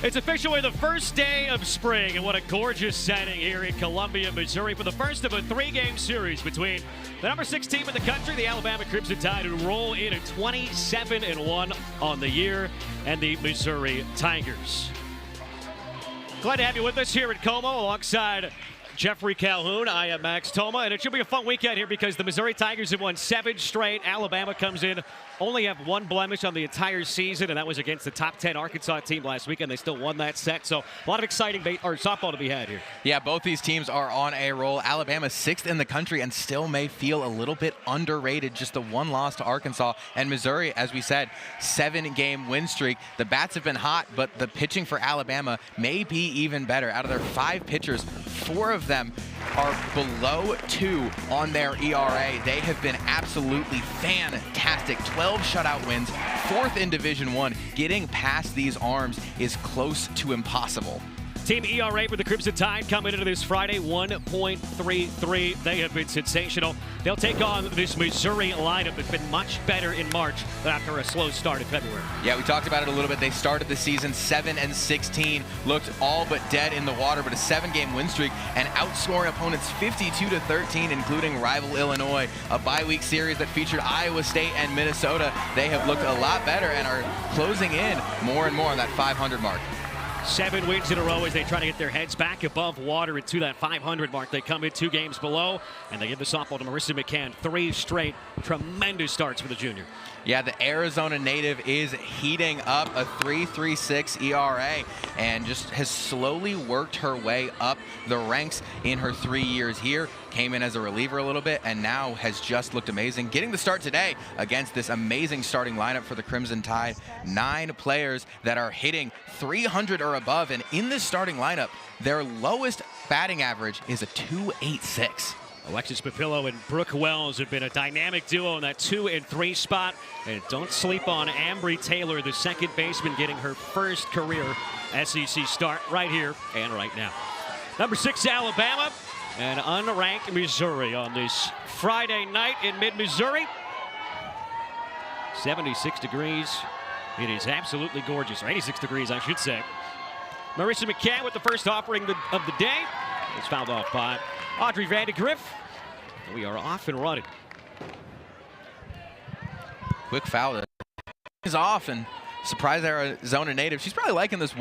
It's officially the first day of spring, and what a gorgeous setting here in Columbia, Missouri, for the first of a three-game series between the number 6 team in the country, the Alabama Crimson Tide, who roll in at 27-1 on the year, and the Missouri Tigers. Glad to have you with us here at Como alongside Jeffrey Calhoun. I am Max Toma, and it should be a fun weekend here because the Missouri Tigers have won 7 straight. Alabama comes in, only have 1 blemish on the entire season, and that was against the top 10 Arkansas team last weekend. They still won that set, so a lot of exciting softball to be had here. Yeah, both these teams are on a roll. Alabama's 6th in the country and still may feel a little bit underrated. Just the 1 loss to Arkansas. And Missouri, as we said, 7-game win streak. The bats have been hot, but the pitching for Alabama may be even better. Out of their 5 pitchers, 4 of them are below 2 on their ERA. They have been absolutely fantastic. 12 shutout wins, 4th in Division I. Getting past these arms is close to impossible. Team ERA for the Crimson Tide coming into this Friday, 1.33. They have been sensational. They'll take on this Missouri lineup that's been much better in March after a slow start in February. Yeah, we talked about it a little bit. They started the season 7-16, looked all but dead in the water, but a 7-game win streak and outscoring opponents 52-13, including rival Illinois. A bye-week series that featured Iowa State and Minnesota. They have looked a lot better and are closing in more and more on that 500 mark. 7 wins in a row as they try to get their heads back above water and to that 500 mark. They come in 2 games below, and they give the softball to Marissa McCann. 3 straight tremendous starts for the junior. Yeah, the Arizona native is heating up, a 3.36 ERA, and just has slowly worked her way up the ranks in her 3 years here. Came in as a reliever a little bit and now has just looked amazing. Getting the start today against this amazing starting lineup for the Crimson Tide. 9 players that are hitting 300 or above, and in this starting lineup, their lowest batting average is a 2.86. Alexis Papillo and Brooke Wells have been a dynamic duo in that 2 and 3 spot. And don't sleep on Ambry Taylor, the second baseman, getting her first career SEC start right here and right now. Number 6, Alabama, and unranked Missouri on this Friday night in mid-Missouri. 76 degrees. It is absolutely gorgeous, or 86 degrees, I should say. Marissa McCann with the first offering of the day. It's fouled off by Audrey Vandegrift. We are off and running. Quick foul is off, and surprise Arizona native. She's probably liking this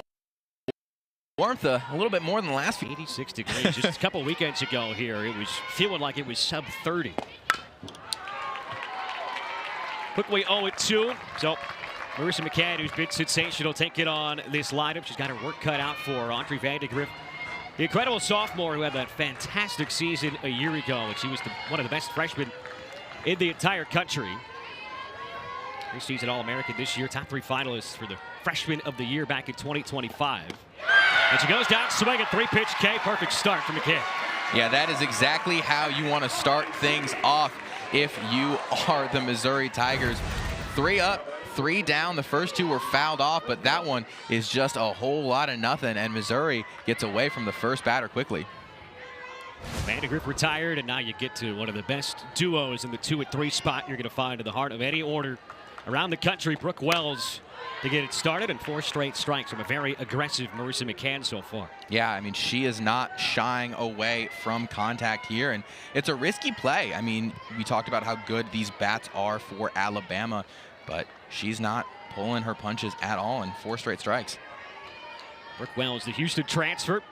warmth a little bit more than the last few. 86 degrees just a couple weekends ago here. It was feeling like it was sub 30. Quickly 0-2. So Marissa McCann, who's been sensational, taking on this lineup. She's got her work cut out for Audrey Vandegrift. The incredible sophomore who had that fantastic season a year ago, and she was one of the best freshmen in the entire country. Preseason All-American this year, top 3 finalists for the Freshman of the Year back in 2025. And she goes down swinging, 3-pitch K, perfect start for McCann. Yeah, that is exactly how you want to start things off if you are the Missouri Tigers. 3 up, 3 down. The first 2 were fouled off, but that one is just a whole lot of nothing, and Missouri gets away from the first batter quickly. Vandegrift retired, and now you get to one of the best duos in the 2 and 3 spot you're going to find in the heart of any order around the country. Brooke Wells to get it started, and 4 straight strikes from a very aggressive Marissa McCann so far. Yeah, I mean, she is not shying away from contact here, and it's a risky play. I mean, we talked about how good these bats are for Alabama, but she's not pulling her punches at all, and 4 straight strikes. Brooke Wells, the Houston transfer.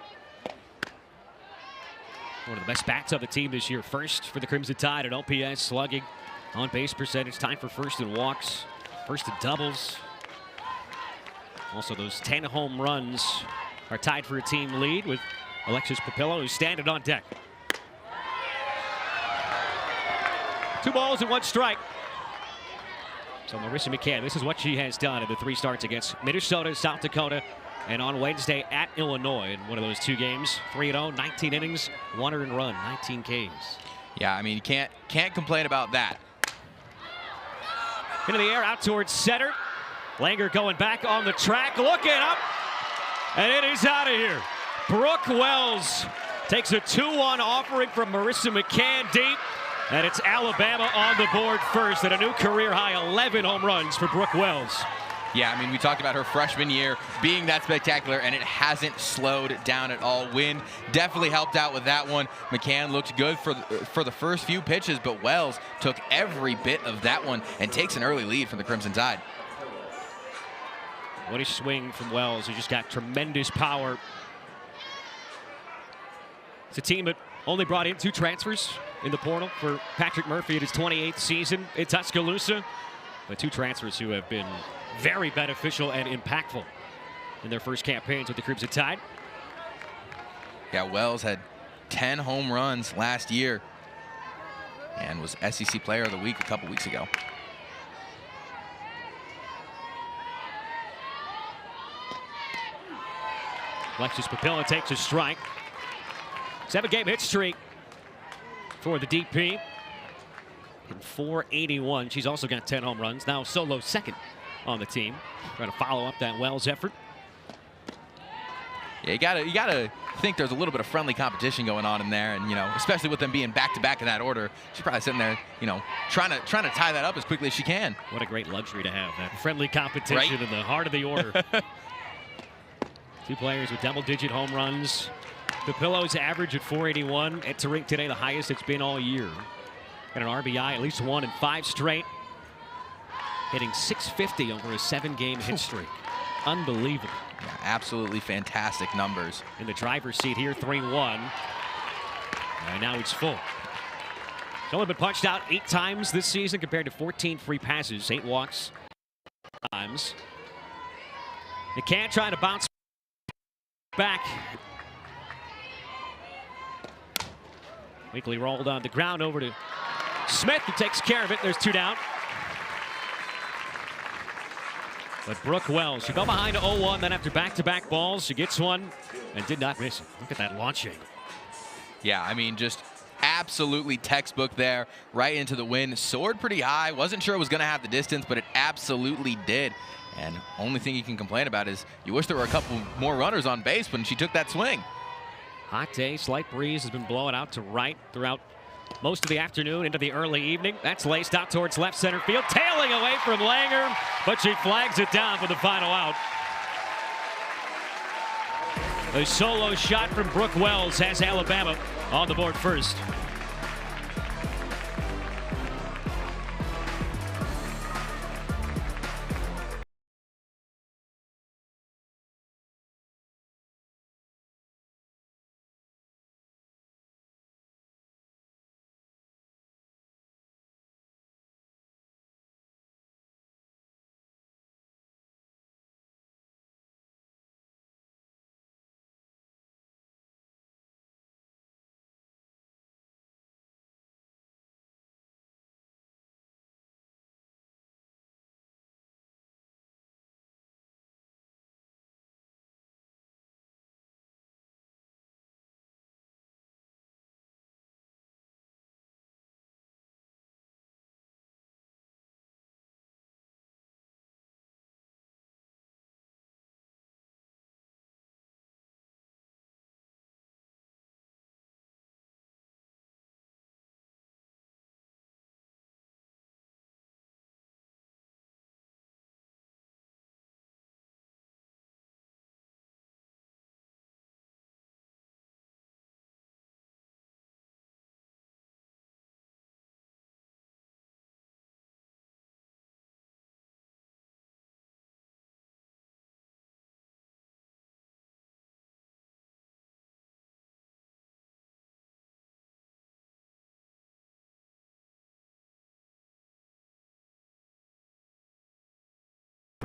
One of the best bats of the team this year. First for the Crimson Tide at OPS, slugging, on-base percentage, time for first in walks, first in doubles. Also, those 10 home runs are tied for a team lead with Alexis Papillo, who's standing on deck. 2 balls and 1 strike. So Marissa McCann, this is what she has done in the 3 starts against Minnesota, South Dakota, and on Wednesday at Illinois in one of those 2 games. 3-0, 19 innings, 1 earned run, 19 Ks. Yeah, I mean, you can't complain about that. Into the air, out towards center. Langer going back on the track, looking up, and it is out of here. Brooke Wells takes a 2-1 offering from Marissa McCann deep, and it's Alabama on the board first at a new career high 11 home runs for Brooke Wells. Yeah, I mean, we talked about her freshman year being that spectacular, and it hasn't slowed down at all. Wind definitely helped out with that one. McCann looked good for the first few pitches, but Wells took every bit of that one and takes an early lead from the Crimson Tide. What a swing from Wells, who just got tremendous power. It's a team that only brought in 2 transfers in the portal for Patrick Murphy at his 28th season in Tuscaloosa. But 2 transfers who have been very beneficial and impactful in their first campaigns with the Crimson Tide. Yeah, Wells had 10 home runs last year and was SEC Player of the Week a couple weeks ago. Alexis Papilla takes a strike. 7-game hit streak for the DP. In 481. She's also got 10 home runs. Now solo second on the team. Trying to follow up that Wells effort. Yeah, you gotta think there's a little bit of friendly competition going on in there, and especially with them being back-to-back in that order, she's probably sitting there, trying to tie that up as quickly as she can. What a great luxury to have, that friendly competition right in the heart of the order. 2 players with double-digit home runs. Papillo's average at 481. Entering today the highest it's been all year. Got an RBI, at least 1 in 5 straight. Hitting .650 over a 7-game hit streak. Unbelievable. Yeah, absolutely fantastic numbers. In the driver's seat here, 3-1. And now it's full. She's only been punched out 8 times this season compared to 14 free passes, 8 walks times. McCann trying to bounce back. Weekly rolled on the ground over to Smith, who takes care of it. There's 2 down. But Brooke Wells, she fell behind 0-1, then after back-to-back balls, she gets one and did not miss it. Look at that launch angle. Yeah, I mean, just absolutely textbook there, right into the wind. Soared pretty high. Wasn't sure it was going to have the distance, but it absolutely did. And only thing you can complain about is you wish there were a couple more runners on base when she took that swing. Hot day, slight breeze has been blowing out to right throughout most of the afternoon into the early evening. That's laced out towards left center field, tailing away from Langer, but she flags it down for the final out. A solo shot from Brooke Wells has Alabama on the board first.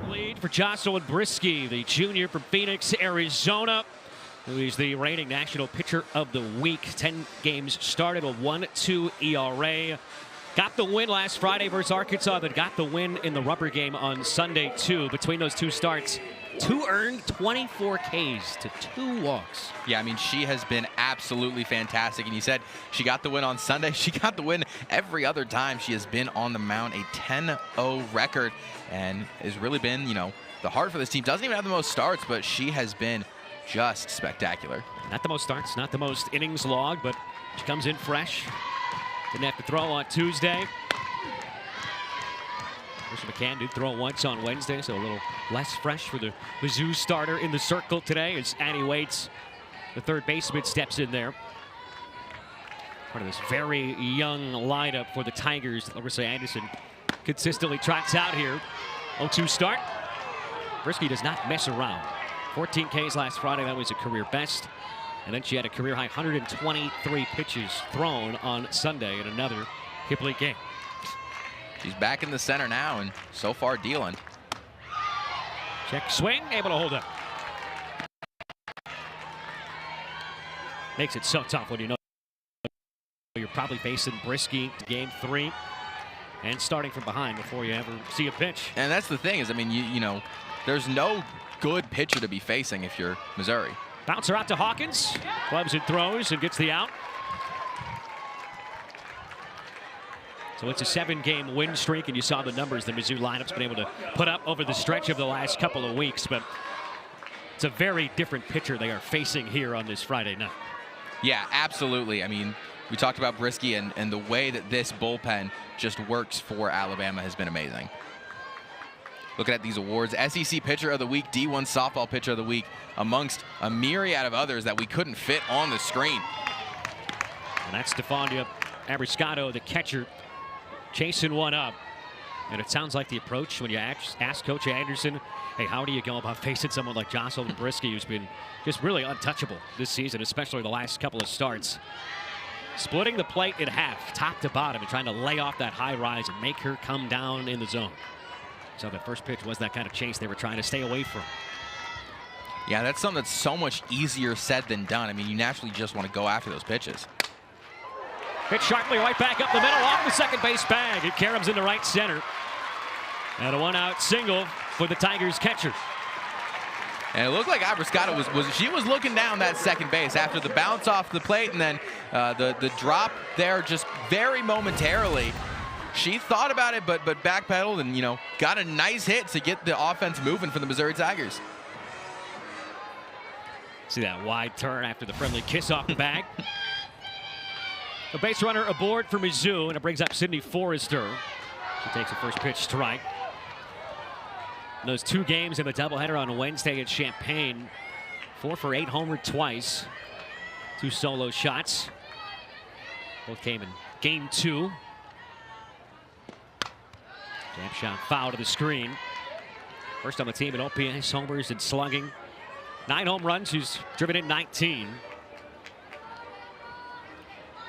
Lead for Jocelyn Brisky, the junior from Phoenix, Arizona, who is the reigning National Pitcher of the Week. 10 games started, a 1.2 ERA. Got the win last Friday versus Arkansas, but got the win in the rubber game on Sunday, too. Between those 2 starts, 2 earned, 24 Ks to 2 walks. Yeah, I mean, she has been absolutely fantastic. And you said she got the win on Sunday. She got the win every other time she has been on the mound. A 10-0 record, and has really been, the heart for this team. Doesn't even have the most starts, but she has been just spectacular. Not the most starts, not the most innings logged, but she comes in fresh. Didn't have to throw on Tuesday. Mr. McCann did throw once on Wednesday, so a little less fresh for the Mizzou starter in the circle today as Annie Waits, the third baseman, steps in there. Part of this very young lineup for the Tigers. Larissa Anderson consistently trots out here. 0-2 start. Brisky does not mess around. 14 Ks last Friday, that was a career best. And then she had a career high 123 pitches thrown on Sunday in another complete game. She's back in the center now and so far dealing. Check swing, able to hold up. Makes it so tough when you know you're probably facing Brisky to game 3 and starting from behind before you ever see a pitch. And that's the thing is, I mean, you know, there's no good pitcher to be facing if you're Missouri. Bouncer out to Hawkins. Clubs and throws and gets the out. So it's a 7-game win streak, and you saw the numbers the Mizzou lineup's been able to put up over the stretch of the last couple of weeks. But it's a very different pitcher they are facing here on this Friday night. Yeah, absolutely. I mean, we talked about Brisky, and the way that this bullpen just works for Alabama has been amazing. Looking at these awards, SEC Pitcher of the Week, D1 Softball Pitcher of the Week, amongst a myriad of others that we couldn't fit on the screen. And that's Stefania Abriscato, the catcher, chasing one up. And it sounds like the approach when you ask Coach Anderson, hey, how do you go about facing someone like Jocelyn Brisky, who's been just really untouchable this season, especially the last couple of starts. Splitting the plate in half, top to bottom, and trying to lay off that high rise and make her come down in the zone. So that first pitch was that kind of chase they were trying to stay away from. Yeah, that's something that's so much easier said than done. I mean, you naturally just want to go after those pitches. Pitch sharply right back up the middle off the second base bag. It caroms into right center. And a 1-out single for the Tigers catcher. And it looked like Abriscato was looking down that second base after the bounce off the plate, and then the drop there just very momentarily. She thought about it, but backpedaled and, you know, got a nice hit to get the offense moving for the Missouri Tigers. See that wide turn after the friendly kiss off the bag. A base runner aboard for Mizzou, and it brings up Sydney Forrester. She takes the first pitch strike. In those 2 games in the doubleheader on Wednesday at Champaign, 4 for 8, homered twice. 2 solo shots. Both came in game 2. Jab shot foul to the screen. First on the team in OPS, homers, and slugging. 9 home runs, who's driven in 19.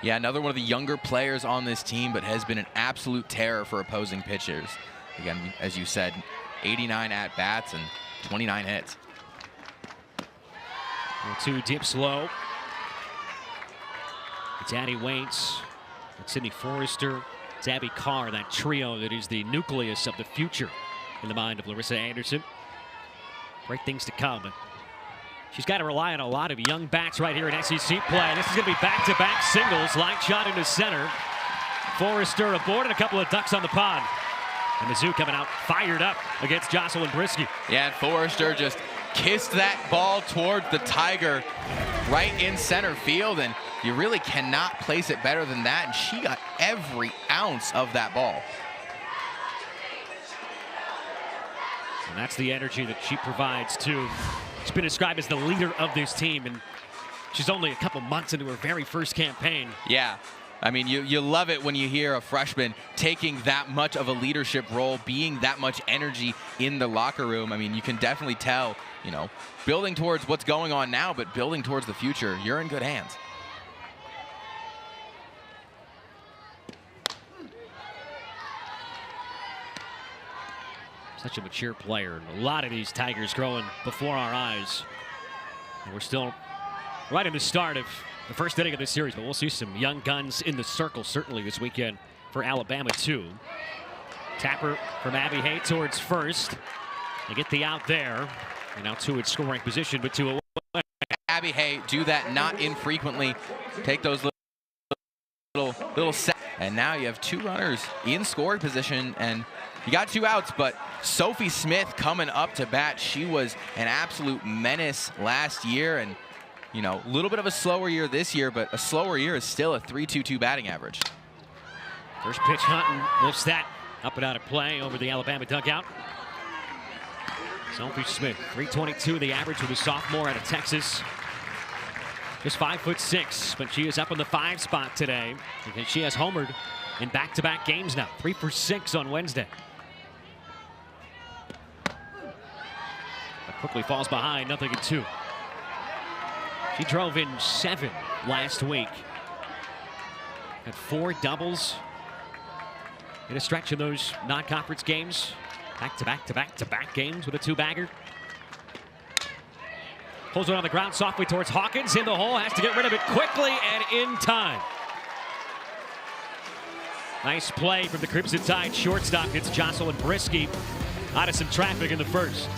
Yeah, another one of the younger players on this team, but has been an absolute terror for opposing pitchers. Again, as you said, 89 at-bats and 29 hits. 2 dips low. It's Annie Waits, it's Sydney Forrester, it's Abby Carr, that trio that is the nucleus of the future in the mind of Larissa Anderson. Great things to come. But she's got to rely on a lot of young bats right here in SEC play. This is going to be back-to-back singles. Line shot into center. Forrester aboard and a couple of ducks on the pond. And Mizzou coming out fired up against Jocelyn Brisky. Yeah, and Forrester just kissed that ball towards the Tiger right in center field, and you really cannot place it better than that, and she got every ounce of that ball. And that's the energy that she provides too. She's been described as the leader of this team, and she's only a couple months into her very first campaign. Yeah. I mean, you love it when you hear a freshman taking that much of a leadership role, being that much energy in the locker room. I mean, you can definitely tell, you know, building towards what's going on now, but building towards the future, you're in good hands. Such a mature player. And a lot of these Tigers growing before our eyes. And we're still right in the start of the first inning of this series, but we'll see some young guns in the circle certainly this weekend for Alabama too. Tapper from Abby Hay towards first. They get the out there. And now 2 in scoring position, but 2 away. Abby Hay do that not infrequently. Take those little sets. And now you have 2 runners in scoring position, and you got 2 outs, but Sophie Smith coming up to bat. She was an absolute menace last year, and you know, a little bit of a slower year this year, but a slower year is still a .322 batting average. First pitch, Hunton lifts that Up and out of play over the Alabama dugout. Sophie Smith, 322 the average for the sophomore out of Texas. Just 5'6", but she is up in the 5 spot today because she has homered in back-to-back games now. 3 for 6 on Wednesday. But quickly falls behind, nothing in 2. She drove in 7 last week. Had 4 doubles in a stretch of those non-conference games. Back-to-back games with a 2-bagger. Pulls it on the ground softly towards Hawkins. In the hole, has to get rid of it quickly and in time. Nice play from the Crimson Tide shortstop. It's Jocelyn Brisky out of some traffic in the first.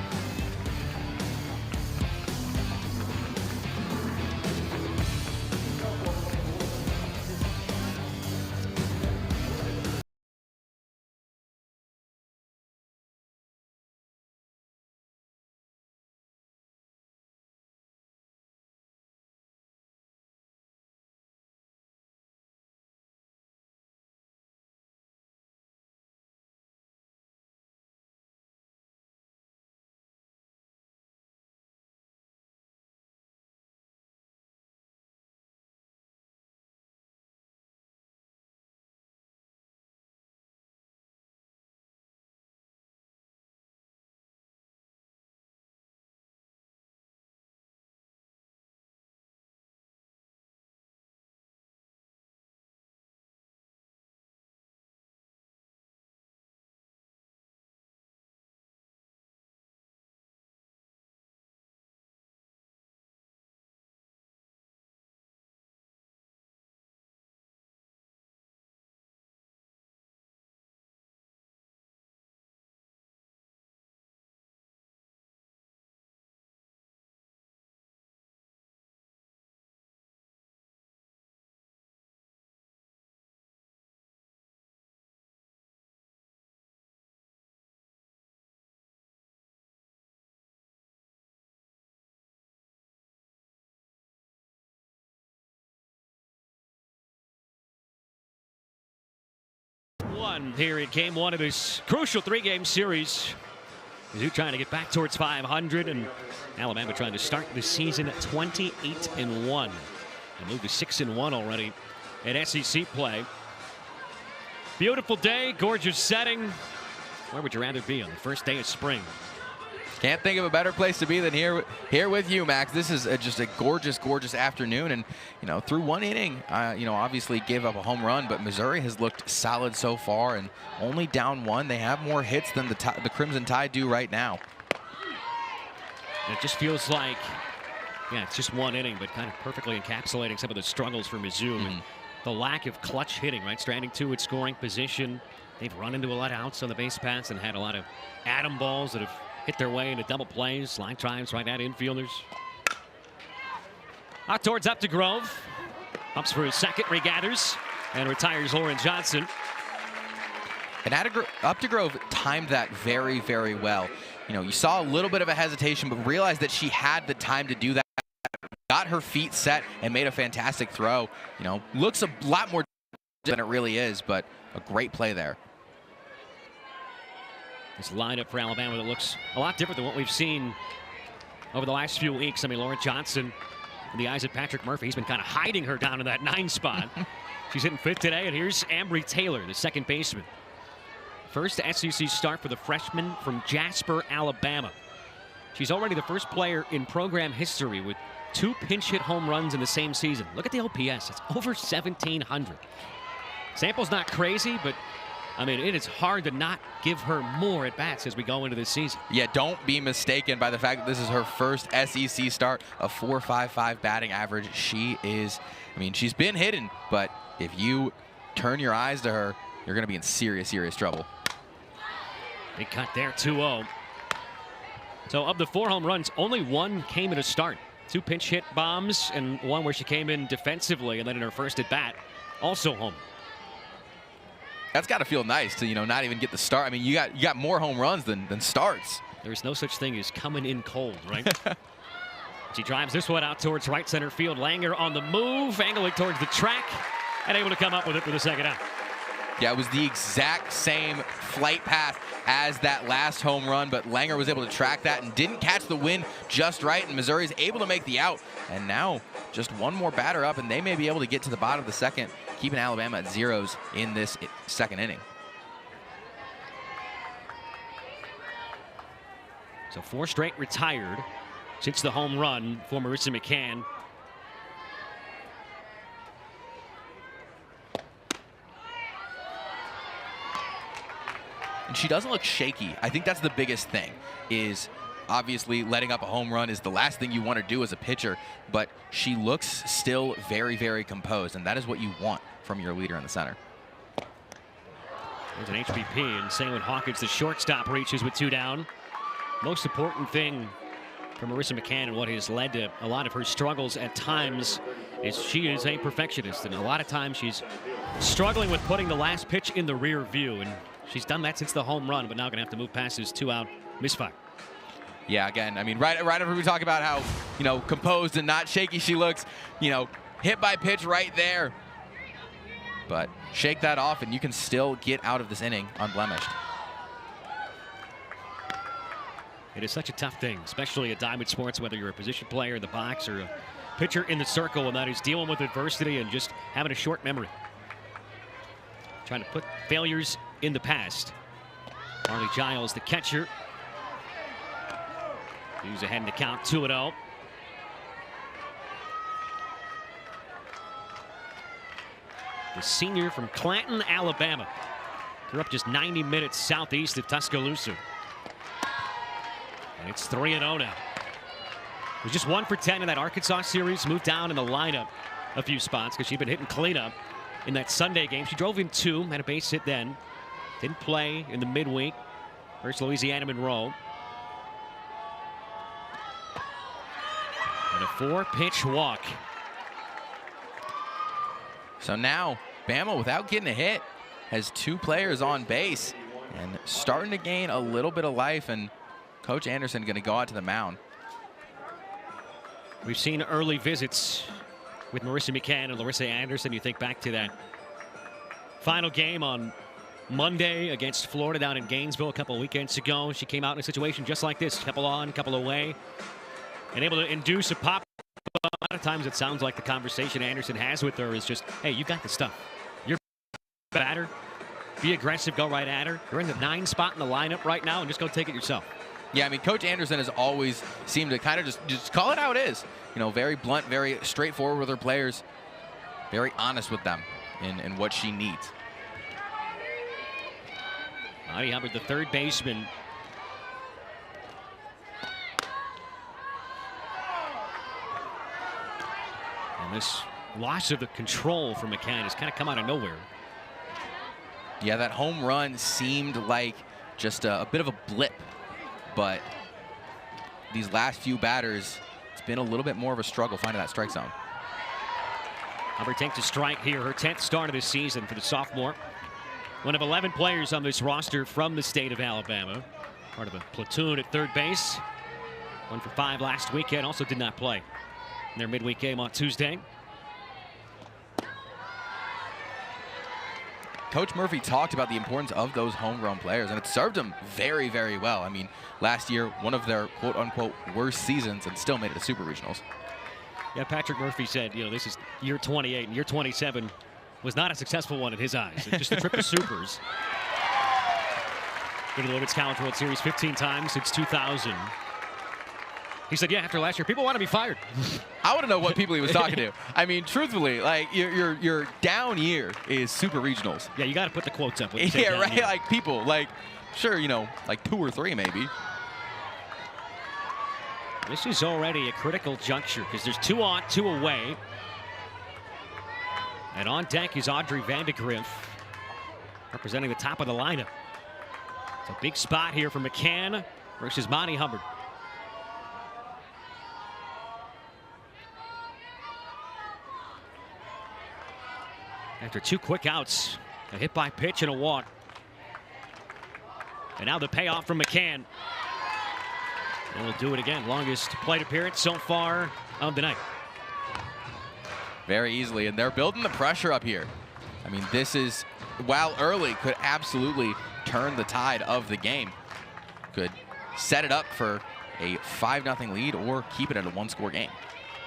Here in game 1 of this crucial 3-game series. Mizzou trying to get back towards 500, and Alabama trying to start the season at 28-1 and move to 6-1 already at SEC play. Beautiful day, gorgeous setting. Where would you rather be on the first day of spring? Can't think of a better place to be than here with you, Max. This is just a gorgeous, gorgeous afternoon. And, through 1 inning, obviously gave up a home run, but Missouri has looked solid so far and only down 1. They have more hits than the Crimson Tide do right now. It just feels like, it's just 1 inning, but kind of perfectly encapsulating some of the struggles for Mizzou. And the lack of clutch hitting, right? Stranding 2 at scoring position. They've run into a lot of outs on the base paths and had a lot of atom balls that have hit their way into double plays, line drives right at infielders. Out towards Updegrove. Ups for his second, regathers, and retires Lauren Johnson. And Updegrove timed that very, very well. You saw a little bit of a hesitation, but realized that she had the time to do that. Got her feet set and made a fantastic throw. Looks a lot more than it really is, but a great play there. This lineup for Alabama that looks a lot different than what we've seen over the last few weeks. I mean, Lauren Johnson, in the eyes of Patrick Murphy, he's been kind of hiding her down in that 9 spot. She's hitting 5th today, and here's Ambry Taylor, the second baseman. First SEC start for the freshman from Jasper, Alabama. She's already the first player in program history with 2 pinch hit home runs in the same season. Look at the OPS, it's over 1,700. Sample's not crazy, but I mean, it is hard to not give her more at-bats as we go into this season. Yeah, don't be mistaken by the fact that this is her first SEC start, a .455 batting average. She is, she's been hidden, but if you turn your eyes to her, you're going to be in serious, serious trouble. Big cut there, 2-0. So of the 4 home runs, only 1 came in a start. 2 pinch hit bombs and 1 where she came in defensively, and then in her first at-bat, also home. That's got to feel nice to, not even get the start. You got more home runs than starts. There's no such thing as coming in cold, right? She drives this one out towards right center field. Langer on the move, angling towards the track, and able to come up with it for the second out. Yeah, it was the exact same flight path as that last home run, but Langer was able to track that and didn't catch the wind just right, and Missouri is able to make the out. And now just one more batter up, and they may be able to get to the bottom of the second, keeping Alabama at zeros in this second inning. So 4 straight retired since the home run for Marissa McCann. And she doesn't look shaky. I think that's the biggest thing, is obviously letting up a home run is the last thing you want to do as a pitcher, but she looks still very, very composed, and that is what you want from your leader in the center. There's an HBP, and Saylin Hawkins, the shortstop, reaches with 2 down. Most important thing for Marissa McCann and what has led to a lot of her struggles at times is she is a perfectionist, and a lot of times she's struggling with putting the last pitch in the rear view, and she's done that since the home run, but now going to have to move past this 2-out misfire. Yeah, again, I mean, right after we talk about how, composed and not shaky she looks, hit by pitch right there. But shake that off, and you can still get out of this inning unblemished. It is such a tough thing, especially at Diamond Sports, whether you're a position player in the box or a pitcher in the circle, and that is dealing with adversity and just having a short memory. Trying to put failures in the past. Marley Giles, the catcher. He's ahead in the count, 2-0. The senior from Clanton, Alabama. Grew up just 90 minutes southeast of Tuscaloosa. And it's 3-0 now. Was just 1 for 10 in that Arkansas series. Moved down in the lineup a few spots because she'd been hitting cleanup in that Sunday game. She drove in 2, had a base hit then. Didn't play in the midweek versus Louisiana Monroe. And a 4-pitch walk. So now, Bama, without getting a hit, has 2 players on base and starting to gain a little bit of life, and Coach Anderson going to go out to the mound. We've seen early visits with Marissa McCann and Larissa Anderson. You think back to that final game on Monday against Florida down in Gainesville a couple of weekends ago. She came out in a situation just like this, couple on, couple away, and able to induce a pop. A lot of times it sounds like the conversation Anderson has with her is just, hey, you got the stuff. You're a batter. Be aggressive, go right at her. You're in the 9 spot in the lineup right now, and just go take it yourself. Yeah, I mean, Coach Anderson has always seemed to kind of just call it how it is. Very blunt, very straightforward with her players. Very honest with them in what she needs. Monty Hubbard, the third baseman. And this loss of the control from McCann has kind of come out of nowhere. Yeah, that home run seemed like just a bit of a blip. But these last few batters, it's been a little bit more of a struggle finding that strike zone. Hubbard takes a strike here, her 10th start of the season for the sophomore. One of 11 players on this roster from the state of Alabama. Part of a platoon at third base. 1 for 5 last weekend, also did not play in their midweek game on Tuesday. Coach Murphy talked about the importance of those homegrown players, and it served them very, very well. I mean, last year, one of their quote-unquote worst seasons, and still made it to Super Regionals. Yeah, Patrick Murphy said, this is year 28, and year 27 was not a successful one in his eyes. It's just the trip to Supers. Been to the Women's College World Series 15 times since 2000. He said, yeah, after last year, people want to be fired. I want to know what people he was talking to. I mean, truthfully, like, your down year is Super Regionals. Yeah, you got to put the quotes up. Yeah, right? Year. Like, people, like, sure, like 2 or 3 maybe. This is already a critical juncture because there's 2 on, 2 away. And on deck is Audrey Vandegrift, representing the top of the lineup. It's a big spot here for McCann versus Monty Hubbard. After 2 quick outs, a hit by pitch and a walk. And now the payoff from McCann. And we'll do it again. Longest plate appearance so far of the night. Very easily, and they're building the pressure up here. I mean, this is, while early, could absolutely turn the tide of the game. Could set it up for a 5-0 lead or keep it at a 1-score game.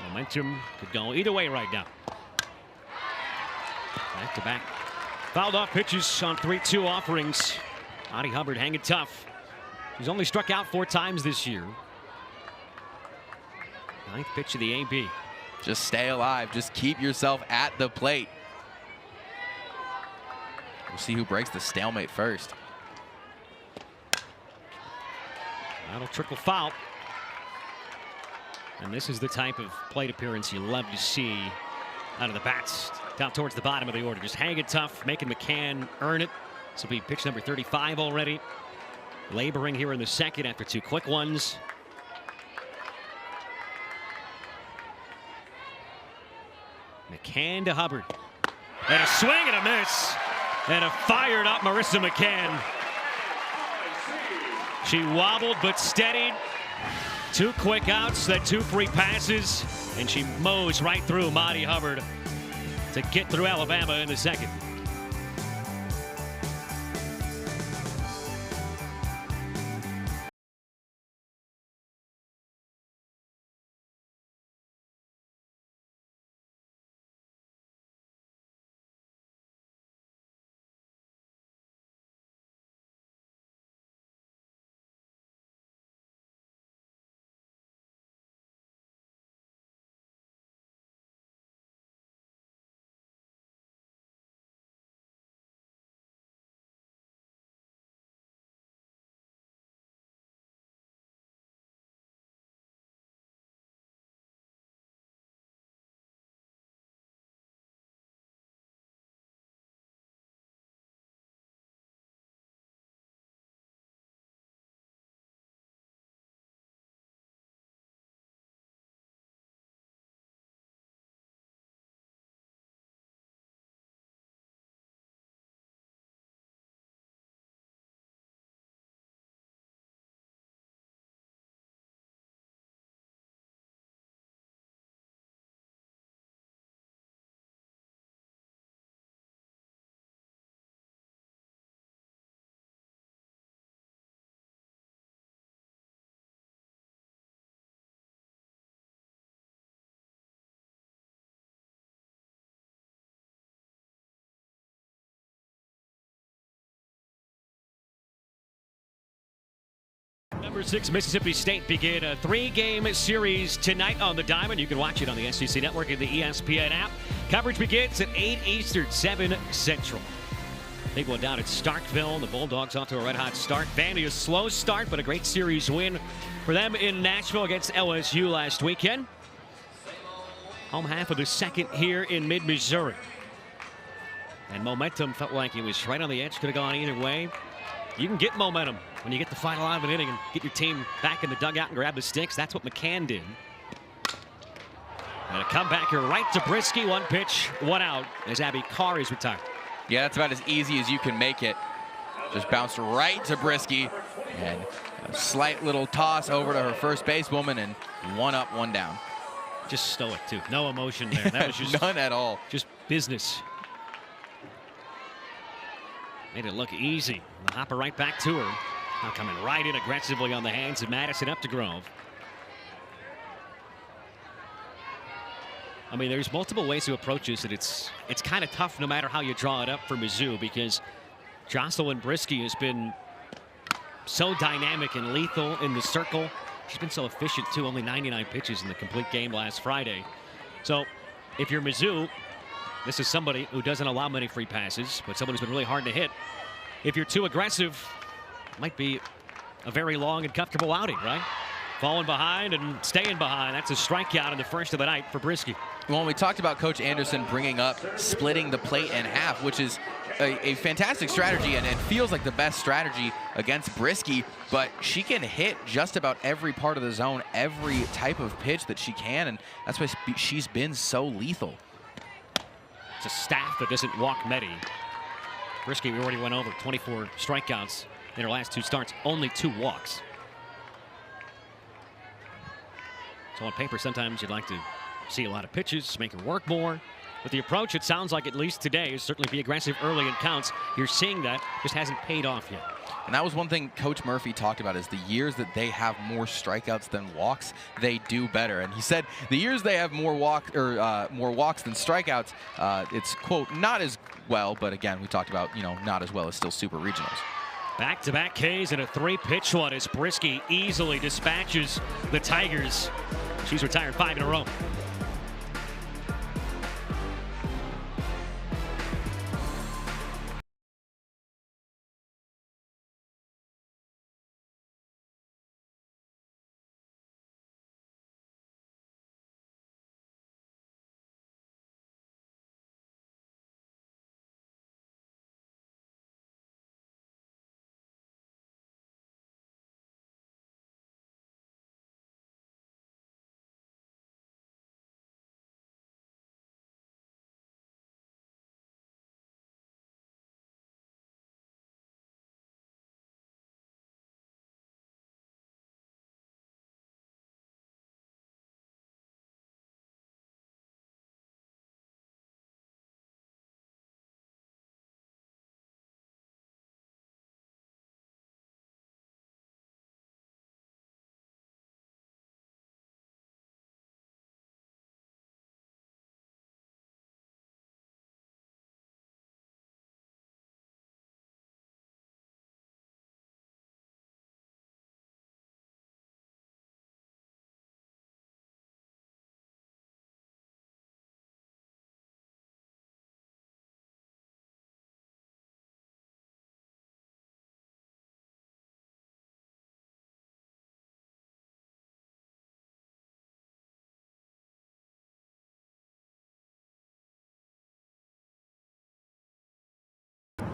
Momentum could go either way right now. Back to back. Fouled off pitches on 3-2 offerings. Maddie Hubbard hanging tough. She's only struck out 4 times this year. 9th pitch of the AB. Just stay alive. Just keep yourself at the plate. We'll see who breaks the stalemate first. That'll trickle foul. And this is the type of plate appearance you love to see out of the bats down towards the bottom of the order. Just hanging tough, making McCann earn it. This will be pitch number 35 already. Laboring here in the second after 2 quick ones. McCann to Hubbard. And a swing and a miss. And a fired up Marissa McCann. She wobbled but steadied. 2 quick outs, then 2 free passes, and she mows right through Maddie Hubbard to get through Alabama in the second. Number 6, Mississippi State begin a 3-game series tonight on the Diamond. You can watch it on the SEC Network and the ESPN app. Coverage begins at 8 Eastern, 7 Central. Big one down at Starkville. The Bulldogs off to a red-hot start. Vandy, a slow start, but a great series win for them in Nashville against LSU last weekend. Home half of the second here in mid-Missouri. And momentum felt like it was right on the edge. Could have gone either way. You can get momentum when you get the final out of an inning and get your team back in the dugout and grab the sticks. That's what McCann did. And a comebacker right to Brisky. 1 pitch, 1 out as Abby Carr is retired. Yeah, that's about as easy as you can make it. Just bounced right to Brisky. And a slight little toss over to her first basewoman, and 1 up, 1 down. Just stoic, too. No emotion there. That was just none at all. Just business. Made it look easy. The hopper right back to her. Now coming right in aggressively on the hands of Madison up to Grove. I mean, there's multiple ways to approach this, and it's kind of tough no matter how you draw it up for Mizzou, because Jocelyn Brisky has been so dynamic and lethal in the circle. She's been so efficient, too. Only 99 pitches in the complete game last Friday. So if you're Mizzou, this is somebody who doesn't allow many free passes, but someone who's been really hard to hit. If you're too aggressive, it might be a very long and comfortable outing, right? Falling behind and staying behind. That's a strikeout in the first of the night for Brisky. Well, we talked about Coach Anderson bringing up splitting the plate in half, which is a fantastic strategy, and it feels like the best strategy against Brisky, but she can hit just about every part of the zone, every type of pitch that she can, and that's why she's been so lethal. It's a staff that doesn't walk many. Brisky, we already went over 24 strikeouts in her last 2 starts, only 2 walks. So on paper, sometimes you'd like to see a lot of pitches, make her work more. But the approach, it sounds like, at least today, is certainly be aggressive early in counts. You're seeing that. Just hasn't paid off yet. And that was one thing Coach Murphy talked about, is the years that they have more strikeouts than walks, they do better. And he said the years they have more walks than strikeouts, it's, quote, not as well. But again, we talked about, not as well as still super regionals. Back-to-back Ks and a 3-pitch one as Brisky easily dispatches the Tigers. She's retired 5 in a row.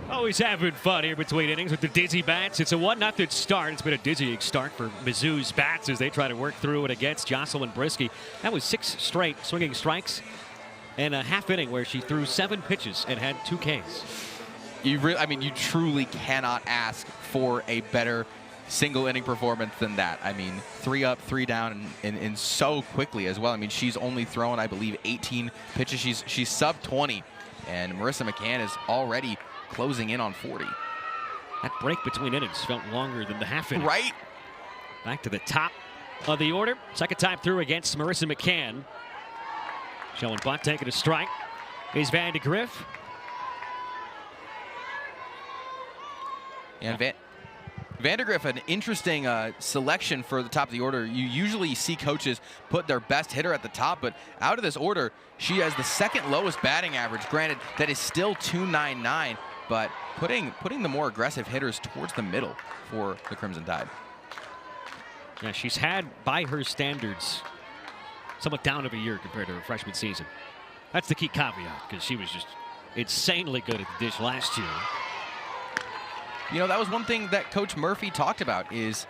Always having fun here between innings with the dizzy bats. It's a 1-0 start. It's been a dizzying start for Mizzou's bats as they try to work through it against Jocelyn Brisky. That was 6 straight swinging strikes and a half inning where she threw 7 pitches and had 2 Ks. You truly cannot ask for a better single inning performance than that. 3 up, 3 down, and so quickly as well. She's only thrown, I believe, 18 pitches. She's sub 20, and Marissa McCann is already closing in on 40. That break between innings felt longer than the half inning. Right. Back to the top of the order. Second time through against Marissa McCann. Showing bunt, taking a strike is Van de Griff. And Van de Griff, an interesting selection for the top of the order. You usually see coaches put their best hitter at the top, but out of this order, she has the second lowest batting average. Granted, that is still .299, but putting the more aggressive hitters towards the middle for the Crimson Tide. Yeah, she's had, by her standards, somewhat down of a year compared to her freshman season. That's the key caveat, because she was just insanely good at the dish last year. That was one thing that Coach Murphy talked about is,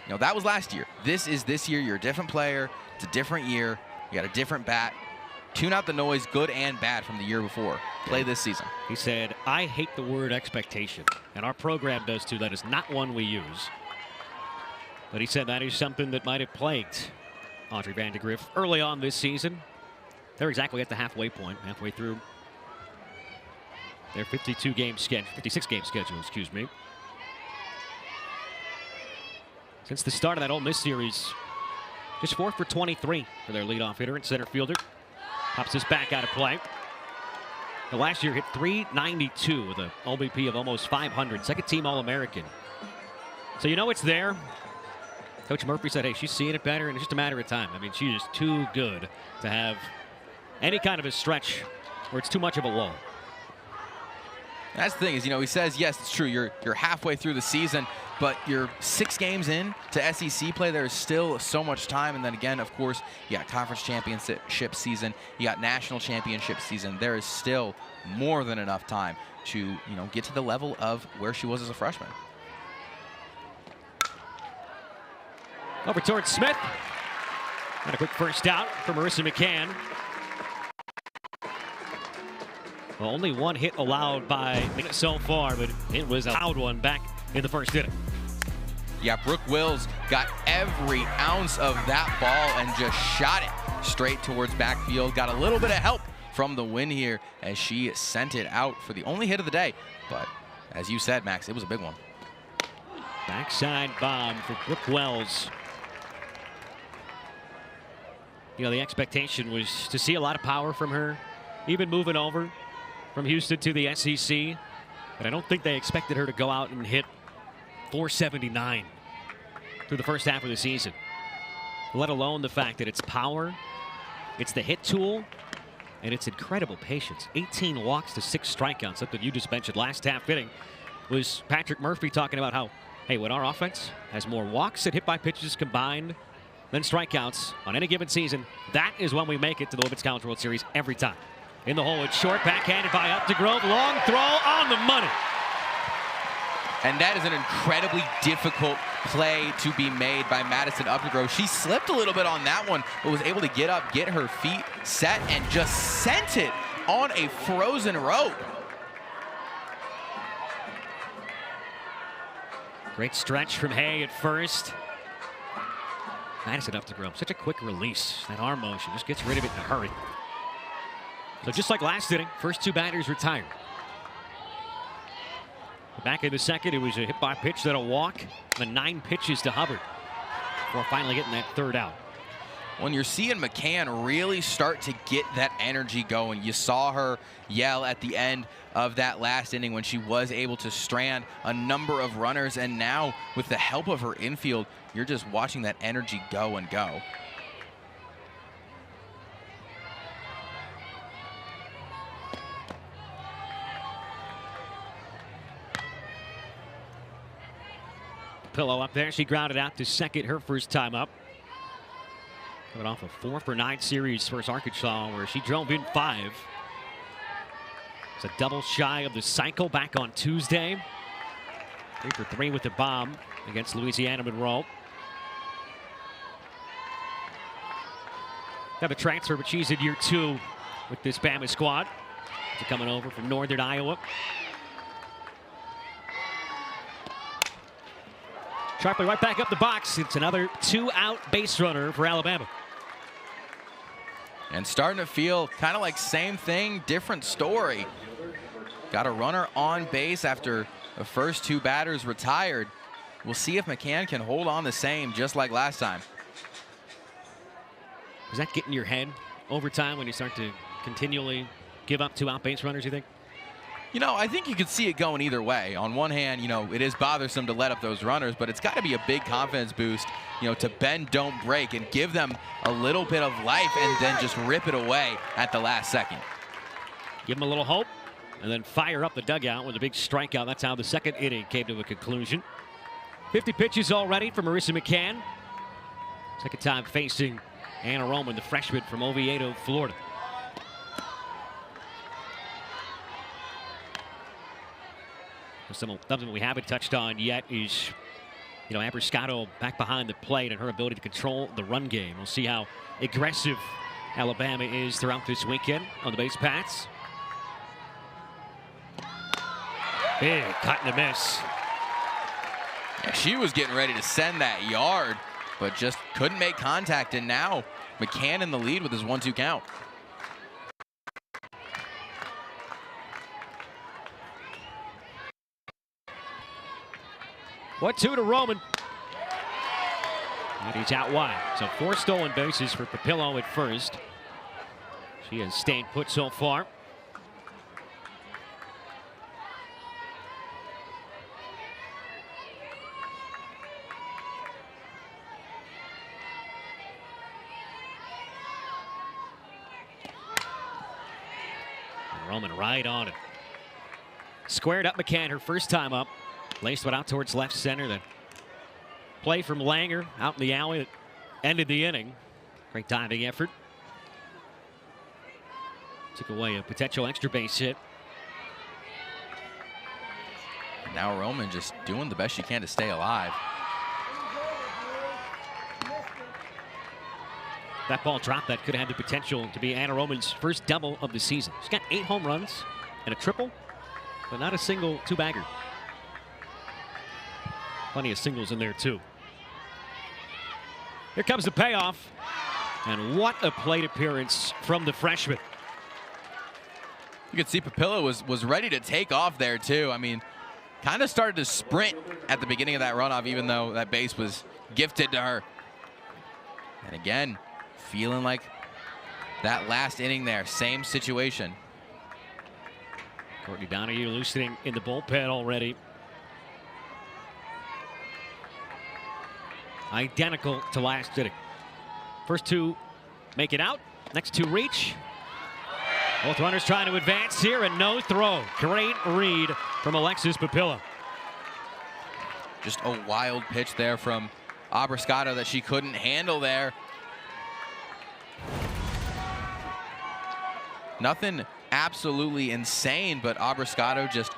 that was last year. This is this year. You're a different player. It's a different year. You got a different bat. Tune out the noise, good and bad, from the year before. Play this season. He said, I hate the word expectation, and our program does too. That is not one we use. But he said that is something that might have plagued Audrey Van de Griff early on this season. They're exactly at the halfway point, halfway through their 56-game schedule, excuse me. Since the start of that Ole Miss series, just 4 for 23 for their leadoff hitter and center fielder. Pops this back out of play. The last year hit .392 with an OBP of almost 500. Second team All-American. So it's there. Coach Murphy said, hey, she's seeing it better, and it's just a matter of time. She is too good to have any kind of a stretch where it's too much of a lull. That's the thing is, he says, yes, it's true. You're halfway through the season, but you're 6 games in to SEC play. There's still so much time. And then again, of course, you got conference championship season. You got national championship season. There is still more than enough time to, get to the level of where she was as a freshman. Over towards Smith. And a quick first out for Marissa McCann. Well, only 1 hit allowed by so far, but it was a loud one back in the first inning. Yeah, Brooke Wills got every ounce of that ball and just shot it straight towards backfield. Got a little bit of help from the win here as she sent it out for the only hit of the day. But as you said, Max, it was a big one. Backside bomb for Brooke Wells. You know, the expectation was to see a lot of power from her, even moving over from Houston to the SEC. But I don't think they expected her to go out and hit 479 through the first half of the season. Let alone the fact that it's power, it's the hit tool, and it's incredible patience. 18 walks to 6 strikeouts, something you just mentioned last half inning. Was Patrick Murphy talking about how, hey, when our offense has more walks and hit by pitches combined than strikeouts on any given season, that is when we make it to the Women's College World Series every time. In the hole, it's short, backhanded by Updegrove, long throw on the money. And that is an incredibly difficult play to be made by Madison Updegrove. She slipped a little bit on that one, but was able to get up, get her feet set, and just sent it on a frozen rope. Great stretch from Hay at first. Madison Updegrove, such a quick release. That arm motion just gets rid of it in a hurry. So just like last inning, first 2 batters retired. Back in the second, it was a hit by pitch, then a walk, and 9 pitches to Hubbard before finally getting that 3rd out. When you're seeing McCann really start to get that energy going, you saw her yell at the end of that last inning when she was able to strand a number of runners, and now with the help of her infield, you're just watching that energy go and go. Pillow up there. She grounded out to second her first time up. Coming off a 4 for 9 series versus Arkansas, where she drove in 5. It's a double shy of the cycle back on Tuesday. 3 for 3 with the bomb against Louisiana Monroe. Have a transfer, but she's in year 2 with this Bama squad. She's coming over from Northern Iowa. Sharply right back up the box. It's another 2-out base runner for Alabama. And starting to feel kind of like same thing, different story. Got a runner on base after the first 2 batters retired. We'll see if McCann can hold on the same just like last time. Does that get in your head over time when you start to continually give up 2-out base runners, you think? You know, I think you could see it going either way. On one hand, you know, it is bothersome to let up those runners, but it's got to be a big confidence boost, you know, to bend, don't break, and give them a little bit of life and then just rip it away at the last second. Give them a little hope and then fire up the dugout with a big strikeout. That's how the second inning came to a conclusion. 50 pitches already for Marissa McCann. Second time facing Anna Roman, the freshman from Oviedo, Florida. Something we haven't touched on yet is, you know, Abrascato back behind the plate and her ability to control the run game. We'll see how aggressive Alabama is throughout this weekend on the base paths. Big cut and a miss. Yeah, she was getting ready to send that yard, but just couldn't make contact, and now McCann in the lead with his 1-2 count. What 2 to Roman. And he's out wide. So 4 stolen bases for Papillo at first. She has stayed put so far. And Roman right on it. Squared up McCann her first time up. Laced one out towards left center. The play from Langer out in the alley that ended the inning. Great diving effort. Took away a potential extra base hit. Now Roman just doing the best she can to stay alive. That ball dropped. That could have had the potential to be Anna Roman's first double of the season. She's got 8 home runs and a triple, but not a single 2-bagger. Plenty of singles in there, too. Here comes the payoff. And what a plate appearance from the freshman. You could see Papilla was ready to take off there too. I mean, kind of started to sprint at the beginning of that runoff, even though that base was gifted to her. And again, feeling like that last inning there, same situation. Courtney Donahue loosening in the bullpen already. Identical to last inning. First two make it out, next two reach. Both runners trying to advance here, and no throw. Great read from Alexis Papilla. Just a wild pitch there from Abrascato that she couldn't handle there. Nothing absolutely insane, but Abrascato, just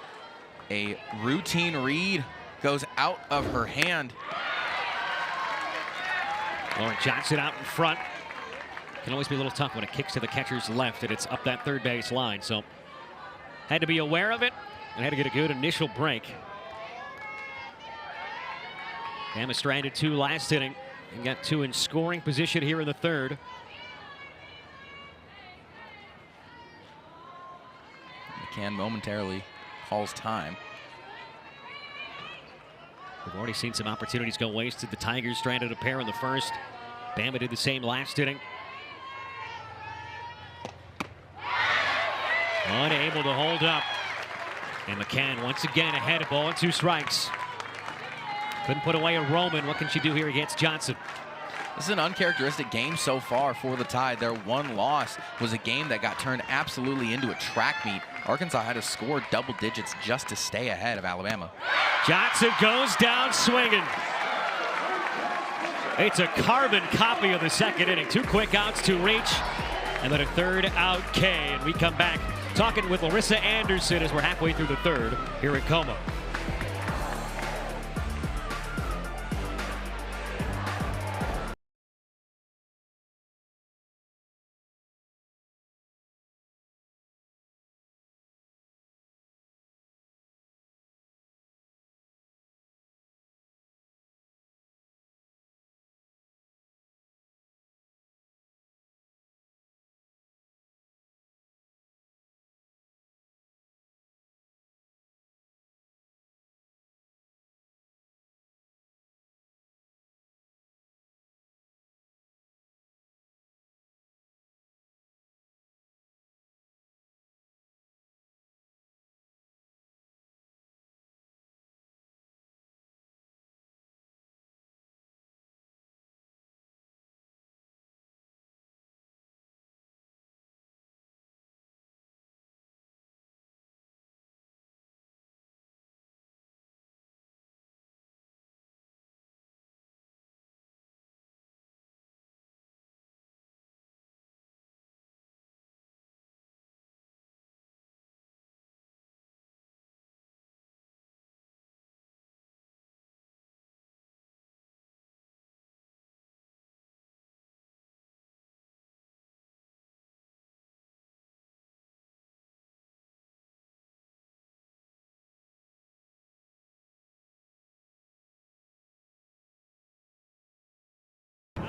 a routine read, goes out of her hand. Lauren Johnson out in front. Can always be a little tough when it kicks to the catcher's left and it's up that third base line. So had to be aware of it and had to get a good initial break. Bama stranded 2 last inning and got 2 in scoring position here in the third. McCann momentarily calls time. We've already seen some opportunities go wasted. The Tigers stranded a pair in the first. Bama did the same last inning. Unable to hold up. And McCann once again ahead of 0-2 strikes. Couldn't put away a Roman. What can she do here against Johnson? This is an uncharacteristic game so far for the Tide. Their one loss was a game that got turned absolutely into a track meet. Arkansas had to score double digits just to stay ahead of Alabama. Johnson goes down swinging. It's a carbon copy of the second inning. 2 quick outs to reach, and then a third out K. And we come back talking with Larissa Anderson as we're halfway through the third here at Como.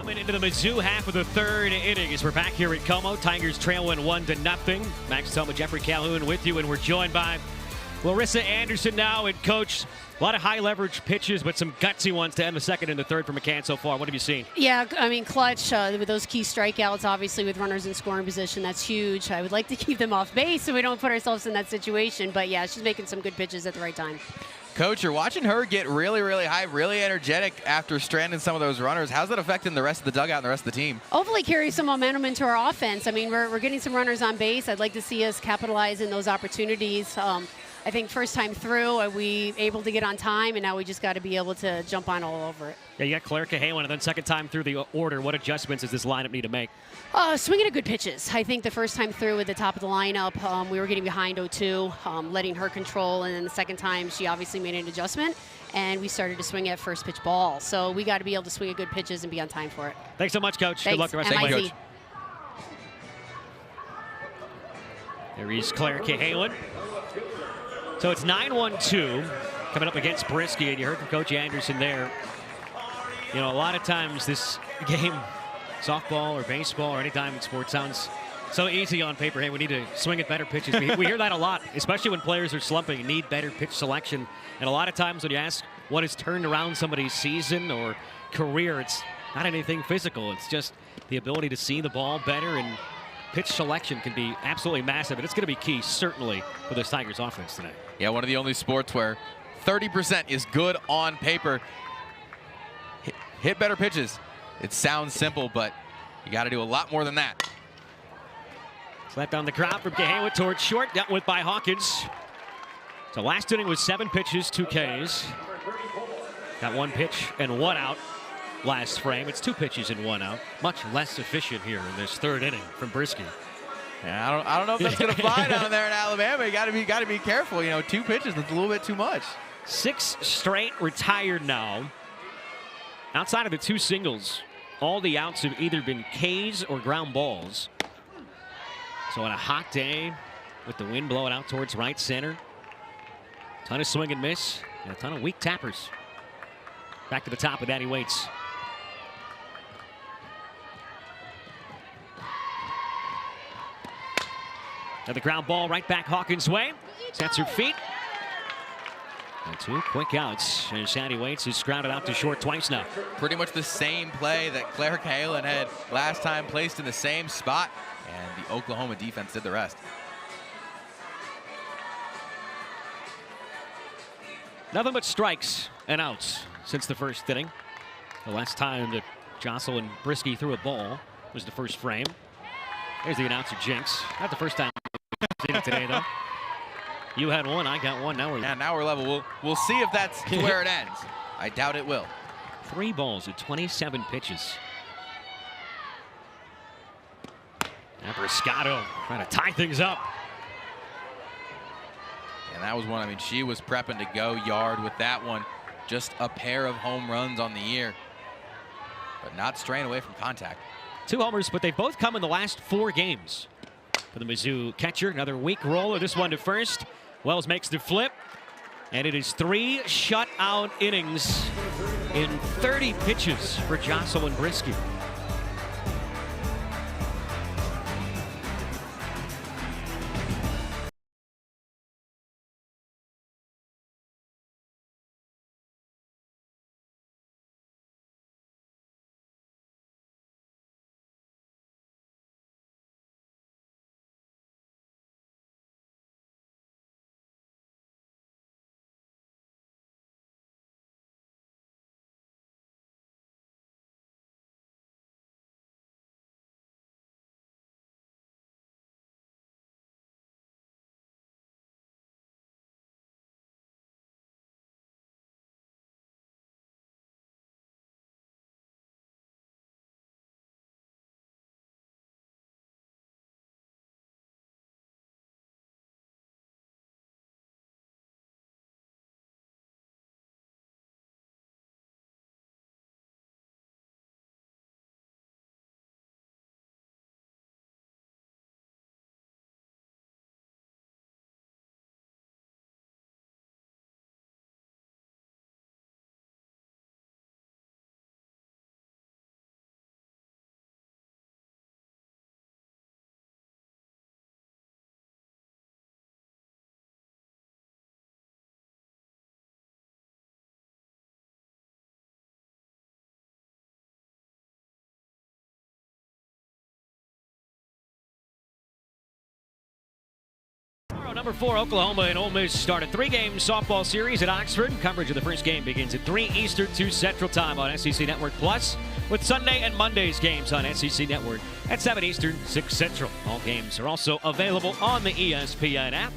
Coming into the Mizzou half of the third inning as we're back here at Como. Tigers trailing 1-0. Max Toma, Jeffrey Calhoun with you, and we're joined by Larissa Anderson now. And Coach, a lot of high leverage pitches, but some gutsy ones to end the second and the third for McCann so far. What have you seen? Yeah, I mean, clutch with those key strikeouts, obviously with runners in scoring position. That's huge. I would like to keep them off base so we don't put ourselves in that situation. But yeah, she's making some good pitches at the right time. Coach, you're watching her get really, really high, really energetic after stranding some of those runners. How's that affecting the rest of the dugout and the rest of the team? Hopefully carry some momentum into our offense. I mean, we're getting some runners on base. I'd like to see us capitalize in those opportunities. I think first time through, we able to get on time, and now we just got to be able to jump on all over it. Yeah, you got Claire Cahalan, and then second time through the order. What adjustments does this lineup need to make? Swinging at good pitches. I think the first time through at the top of the lineup, we were getting behind 0-2, letting her control, and then the second time she obviously made an adjustment, and we started to swing at first pitch ball. So we got to be able to swing at good pitches and be on time for it. Thanks so much, Coach. Thanks. Good luck the rest of the way. Coach. There is Claire Cahalan. So it's 9-1-2 coming up against Brisky, and you heard from Coach Anderson there. You know, a lot of times this game, softball or baseball or any time in sports, sounds So easy on paper. Hey, we need to swing at better pitches. We hear that a lot, especially when players are slumping. You need better pitch selection. And a lot of times when you ask what has turned around somebody's season or career, it's not anything physical. It's just the ability to see the ball better, and pitch selection can be absolutely massive. And it's going to be key, certainly, for this Tigers offense today. Yeah, one of the only sports where 30% is good on paper. Hit better pitches. It sounds simple, but you got to do a lot more than that. Left on the crowd from Cahawa towards short, dealt with by Hawkins. So last inning was 7 pitches, 2 Ks. Got 1 pitch and 1 out last frame. It's 2 pitches and 1 out. Much less efficient here in this 3rd inning from Brisky. Yeah, I don't know if that's going to fly down there in Alabama. You got to be careful. You know, 2 pitches, that's a little bit too much. 6 straight retired now. Outside of the 2 singles, all the outs have either been Ks or ground balls. So on a hot day, with the wind blowing out towards right center, ton of swing and miss, and a ton of weak tappers. Back to the top with Danny Waits. Another ground ball right back Hawkins' way. Sets her feet. And 2 quick outs. And Sandy Waits is grounded out to short twice now. Pretty much the same play that Claire Cahalan had last time, placed in the same spot. And the Oklahoma defense did the rest. Nothing but strikes and outs since the 1st inning. The last time that Jocelyn Brisky threw a ball was the 1st frame. There's the announcer jinx. Not the first time we've seen it today, though. You had 1, I got 1. Now we're level. We'll see if that's where it ends. I doubt it will. 3 balls at 27 pitches. Briscato trying to tie things up. And that was one, I mean, she was prepping to go yard with that one. Just a pair of home runs on the year, but not straying away from contact. 2 homers, but they've both come in the last 4 games. For the Mizzou catcher, another weak roller. This one to first. Wells makes the flip, and it is 3 shutout innings in 30 pitches for Jocelyn Brisky. Number 4, Oklahoma and Ole Miss start a 3-game softball series at Oxford. Coverage of the first game begins at 3 Eastern, 2 Central Time on SEC Network Plus, with Sunday and Monday's games on SEC Network at 7 Eastern, 6 Central. All games are also available on the ESPN app.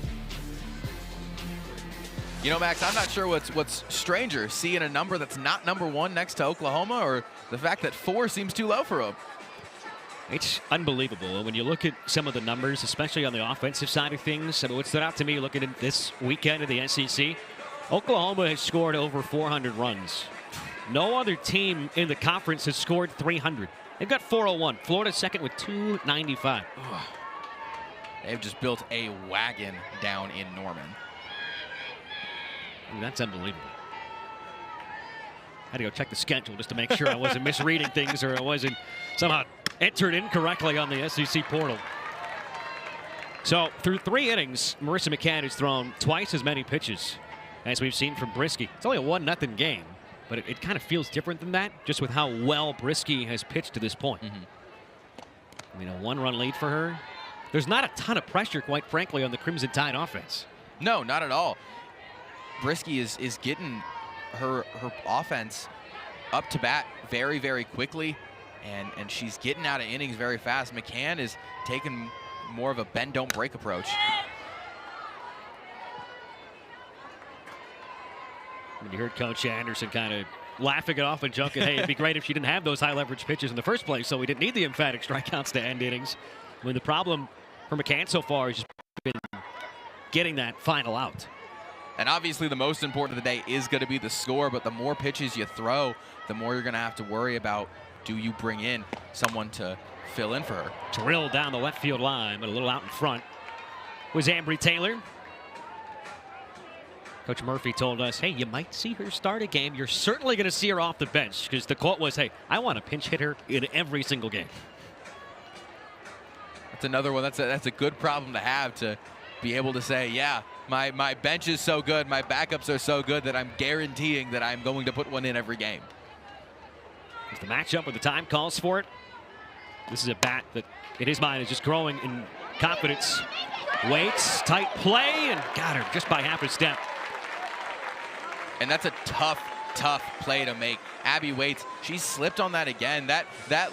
You know, Max, I'm not sure what's stranger, seeing a number that's not number 1 next to Oklahoma, or the fact that 4 seems too low for them. It's unbelievable. When you look at some of the numbers, especially on the offensive side of things, I mean, what stood out to me looking at this weekend of the SEC, Oklahoma has scored over 400 runs. No other team in the conference has scored 300. They've got 401. Florida second with 295. They've just built a wagon down in Norman. Ooh, that's unbelievable. I had to go check the schedule just to make sure I wasn't misreading things or I wasn't somehow entered incorrectly on the SEC portal. So through 3 innings, Marissa McCann has thrown twice as many pitches as we've seen from Brisky. It's only a 1-0 game, but it kind of feels different than that, just with how well Brisky has pitched to this point. I mean, a 1-run lead for her. There's not a ton of pressure, quite frankly, on the Crimson Tide offense. No, not at all. Brisky is getting her offense up to bat very, very quickly, and she's getting out of innings very fast. McCann is taking more of a bend, don't break approach. And you heard Coach Anderson kind of laughing it off and joking, hey, it'd be great if she didn't have those high leverage pitches in the first place, so we didn't need the emphatic strikeouts to end innings. I mean, the problem for McCann so far has just been getting that final out. And obviously the most important of the day is going to be the score, but the more pitches you throw, the more you're going to have to worry about, do you bring in someone to fill in for her? Drilled down the left field line, but a little out in front was Ambry Taylor. Coach Murphy told us, hey, you might see her start a game. You're certainly going to see her off the bench, because the quote was, hey, I want a pinch hitter in every single game. That's another one. That's a good problem to have, to be able to say, yeah, my bench is so good, my backups are so good that I'm guaranteeing that I'm going to put one in every game. As the matchup with the time calls for it, this is a bat that, in his mind, is just growing in confidence. Waits, tight play, and got her just by half a step. And that's a tough play to make. Abby Waits, she slipped on that again. That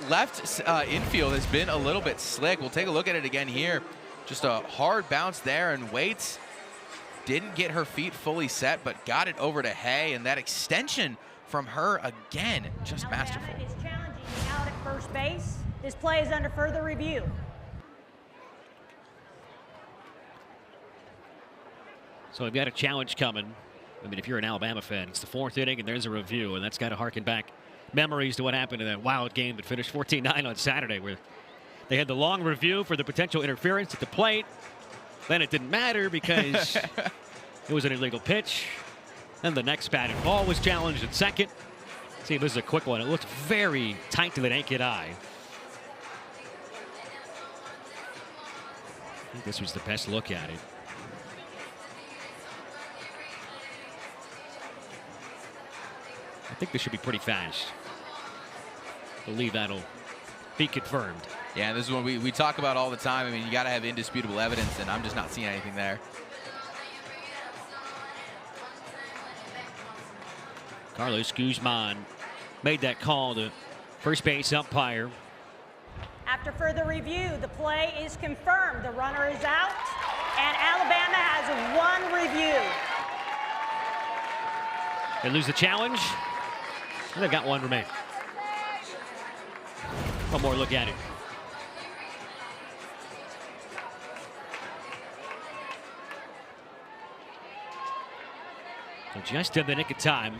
left infield has been a little bit slick. We'll take a look at it again here. Just a hard bounce there, and Waits didn't get her feet fully set, but got it over to Hay, and that extension from her again, just masterful. It's challenging out at first base. This play is under further review. So we've got a challenge coming. I mean, if you're an Alabama fan, it's the 4th inning, and there's a review, and that's got to harken back memories to what happened in that wild game that finished 14-9 on Saturday, where they had the long review for the potential interference at the plate. Then it didn't matter because it was an illegal pitch. Then the next batted ball was challenged at second. See if this is a quick one. It looked very tight to the naked eye. I think this was the best look at it. I think this should be pretty fast. I believe that'll be confirmed. Yeah, this is what we talk about all the time. I mean, you got to have indisputable evidence, and I'm just not seeing anything there. Carlos Guzman made that call to first base umpire. After further review, the play is confirmed. The runner is out, and Alabama has 1 review. They lose the challenge, and they've got 1 remaining. One more look at it. So just in the nick of time.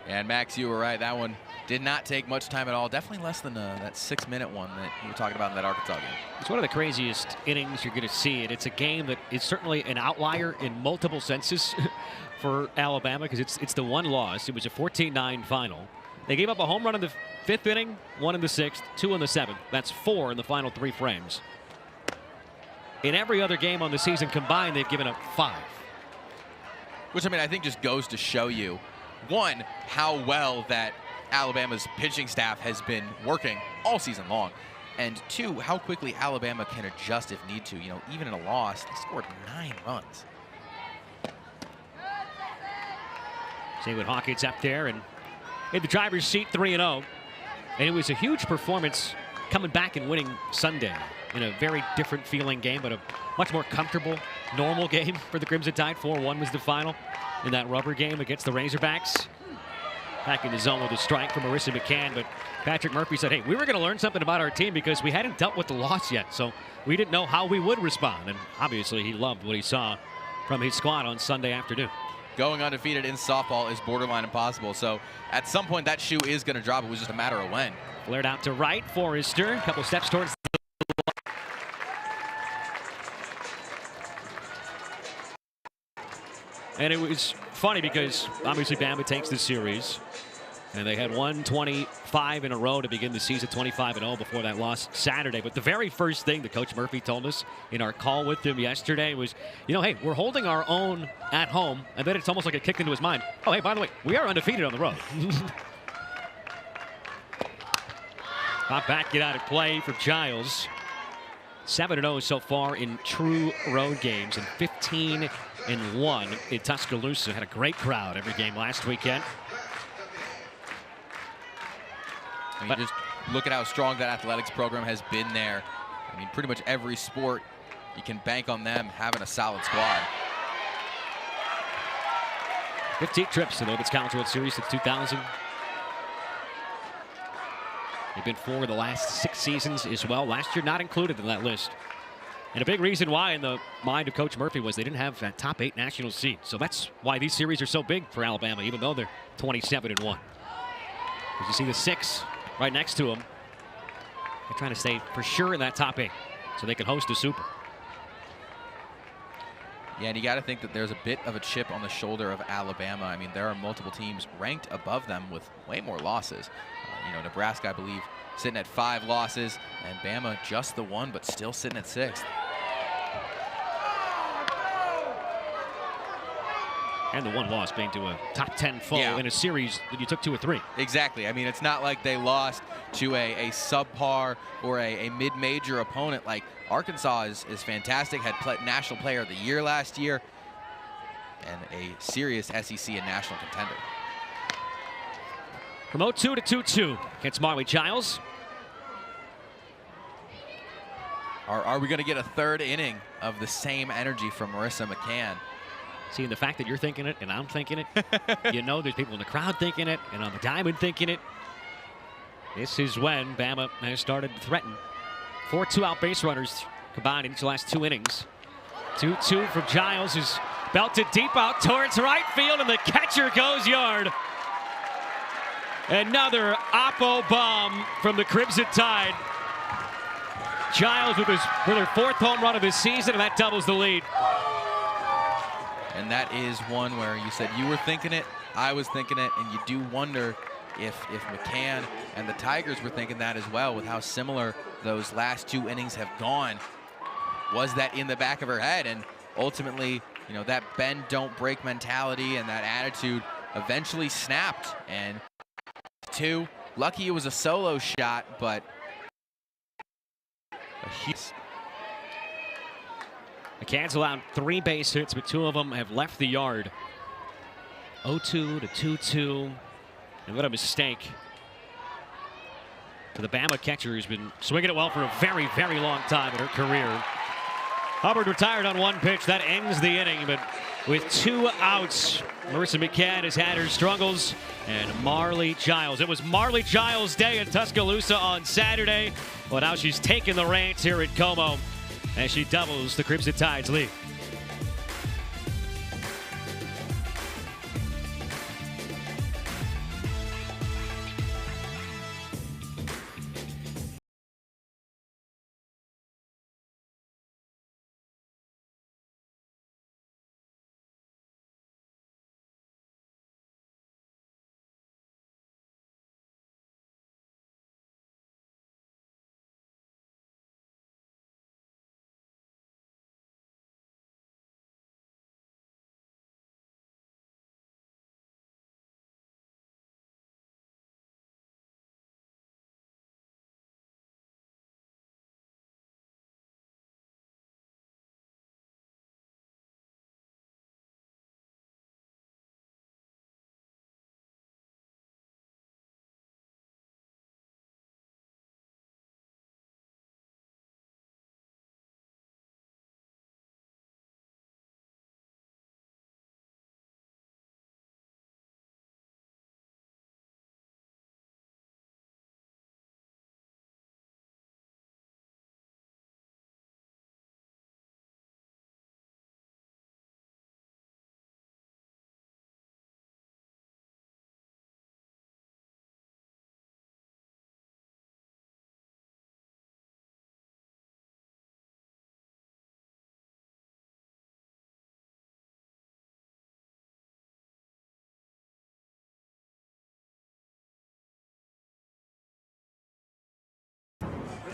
And Max, you were right. That one did not take much time at all. Definitely less than that 6-minute one that you were talking about in that Arkansas game. It's one of the craziest innings you're going to see, and it's a game that is certainly an outlier in multiple senses for Alabama, because it's the 1 loss. It was a 14-9 final. They gave up a home run in the 5th inning, 1 in the 6th, 2 in the 7th. That's 4 in the final 3 frames. In every other game on the season combined, they've given up 5. Which, I mean, I think just goes to show you, 1, how well that Alabama's pitching staff has been working all season long, and 2, how quickly Alabama can adjust if need to. You know, even in a loss, they scored 9 runs. See what Hawkins up there and in the driver's seat, 3-0. And it was a huge performance coming back and winning Sunday in a very different feeling game, but a much more comfortable, normal game for the Crimson Tide. 4-1 was the final in that rubber game against the Razorbacks. Back in the zone with a strike from Marissa McCann, but Patrick Murphy said, hey, we were going to learn something about our team because we hadn't dealt with the loss yet, so we didn't know how we would respond. And obviously he loved what he saw from his squad on Sunday afternoon. Going undefeated in softball is borderline impossible, so at some point that shoe is going to drop. It was just a matter of when. Flared out to right, Forrester, a couple steps towards the and it was funny because obviously Bama takes the series. And they had 125 in a row to begin the season, 25-0 before that loss Saturday. But the very first thing that Coach Murphy told us in our call with him yesterday was, hey, we're holding our own at home. And then it's almost like it kicked into his mind. Oh, hey, by the way, we are undefeated on the road. Not back it out of play for Giles. 7-0 so far in true road games and 15-1 in Tuscaloosa. Had a great crowd every game last weekend. I mean, just look at how strong that athletics program has been there. I mean, pretty much every sport, you can bank on them having a solid squad. 15 trips to the Women's College World Series since 2000. They've been 4 of the last 6 seasons as well. Last year, not included in that list. And a big reason why in the mind of Coach Murphy was they didn't have that top 8 national seed. So that's why these series are so big for Alabama, even though they're 27-1. Because you see the 6 right next to them. They're trying to stay for sure in that top 8 so they can host a Super. Yeah, and you got to think that there's a bit of a chip on the shoulder of Alabama. I mean, there are multiple teams ranked above them with way more losses. Nebraska, I believe, sitting at 5 losses, and Bama just the 1, but still sitting at 6th. And the 1 loss being to a top 10 foe in a series that you took 2 or 3. Exactly. I mean, it's not like they lost to a subpar or a mid-major opponent. Like, Arkansas is fantastic, had National Player of the Year last year, and a serious SEC and national contender. From 0-2 to 2-2 against Marley Giles. Are we going to get a 3rd inning of the same energy from Marissa McCann? Seeing the fact that you're thinking it and I'm thinking it, there's people in the crowd thinking it and on the diamond thinking it. This is when Bama has started to threaten. 4 2-out base runners combined in each of the last 2 innings. 2-2 from Giles, who's belted deep out towards right field, and the catcher goes yard. Another Oppo bomb from the Crimson Tide. Giles with her 4th home run of the season, and that doubles the lead. And that is one where you said you were thinking it, I was thinking it, and you do wonder if McCann and the Tigers were thinking that as well, with how similar those last 2 innings have gone. Was that in the back of her head? And ultimately, that bend don't break mentality and that attitude eventually snapped. And 2, lucky it was a solo shot, but a huge... McCann's allowed 3 base hits, but 2 of them have left the yard. 0-2 to 2-2. And what a mistake for the Bama catcher, who's been swinging it well for a very, very long time in her career. Hubbard retired on 1 pitch. That ends the inning, but with 2 outs, Marissa McCann has had her struggles, and Marley Giles. It was Marley Giles' day in Tuscaloosa on Saturday. Well, now she's taken the reins here at Como as she doubles the Crimson Tide's lead.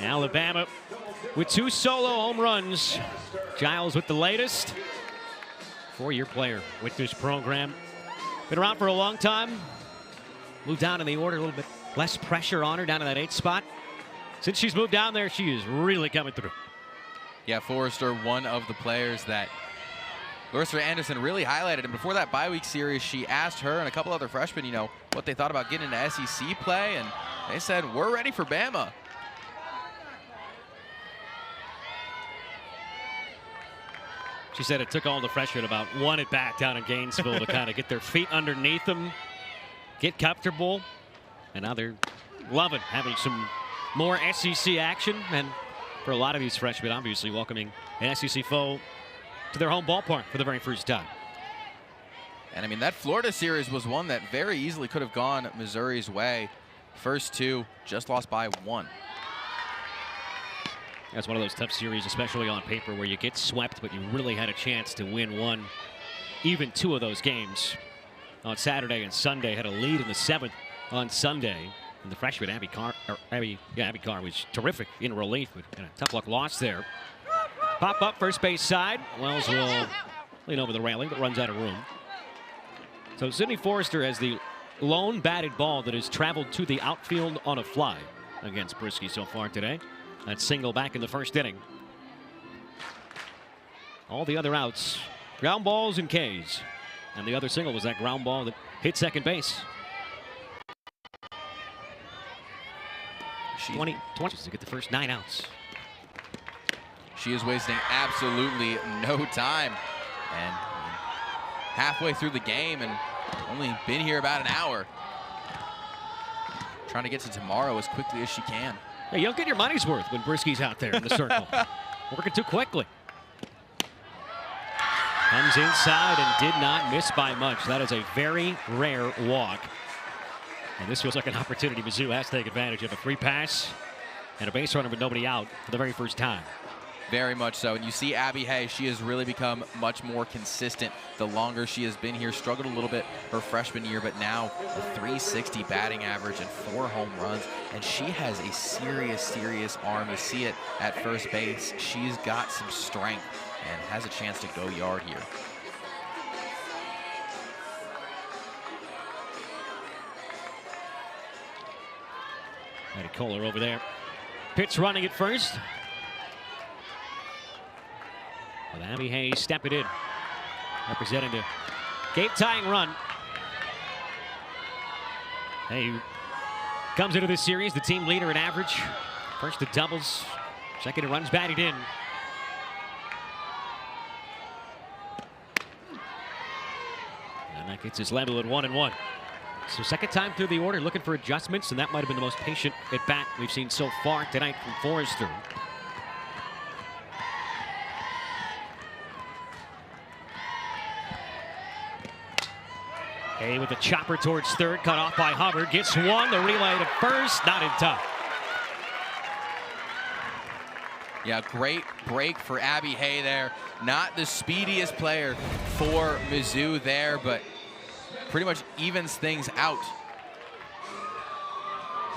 Alabama with 2 solo home runs. Giles with the latest. 4-year player with this program. Been around for a long time. Moved down in the order, a little bit less pressure on her down in that 8th spot. Since she's moved down there, she is really coming through. Yeah, Forrester, one of the players that Larissa Anderson really highlighted. And before that bye week series, she asked her and a couple other freshmen, you know, what they thought about getting into SEC play. And they said, we're ready for Bama. She said it took all the freshmen about 1 at bat down in Gainesville to kind of get their feet underneath them, get comfortable. And now they're loving having some more SEC action. And for a lot of these freshmen, obviously welcoming an SEC foe to their home ballpark for the very first time. And I mean, that Florida series was one that very easily could have gone Missouri's way. First 2, just lost by 1. That's one of those tough series, especially on paper, where you get swept, but you really had a chance to win 1, even 2 of those games on Saturday and Sunday. Had a lead in the 7th on Sunday. And the freshman Abby Carr was terrific in relief, but a tough luck loss there. Pop up first base side. Wells will lean over the railing, but runs out of room. So Sydney Forrester has the lone batted ball that has traveled to the outfield on a fly against Brisky so far today. That single back in the 1st inning. All the other outs, ground balls and Ks. And the other single was that ground ball that hit second base. 20 to get the first 9 outs. She is wasting absolutely no time. And halfway through the game and only been here about an hour. Trying to get to tomorrow as quickly as she can. Yeah, you don't get your money's worth when Brisky's out there in the circle. Working too quickly. Comes inside and did not miss by much. That is a very rare walk. And this feels like an opportunity Mizzou has to take advantage of. A 3-pass and a base runner with nobody out for the very first time. Very much so. And you see Abby Hay, she has really become much more consistent the longer she has been here. Struggled a little bit her freshman year, but now a 360 batting average and 4 home runs. And she has a serious arm. You see it at first base. She's got some strength and has a chance to go yard here. Eddie Kohler over there. Pitch running at first. With Abby Hayes stepping in, representing the game-tying run. Hay comes into this series the team leader in average. First in doubles, second in runs batted in. And that gets his level at 1-1. So second time through the order, looking for adjustments, and that might have been the most patient at bat we've seen so far tonight from Forrester. Hay with a chopper towards third, cut off by Hubbard. Gets one, the relay to first, not in time. Yeah, great break for Abby Hay there. Not the speediest player for Mizzou there, but pretty much evens things out.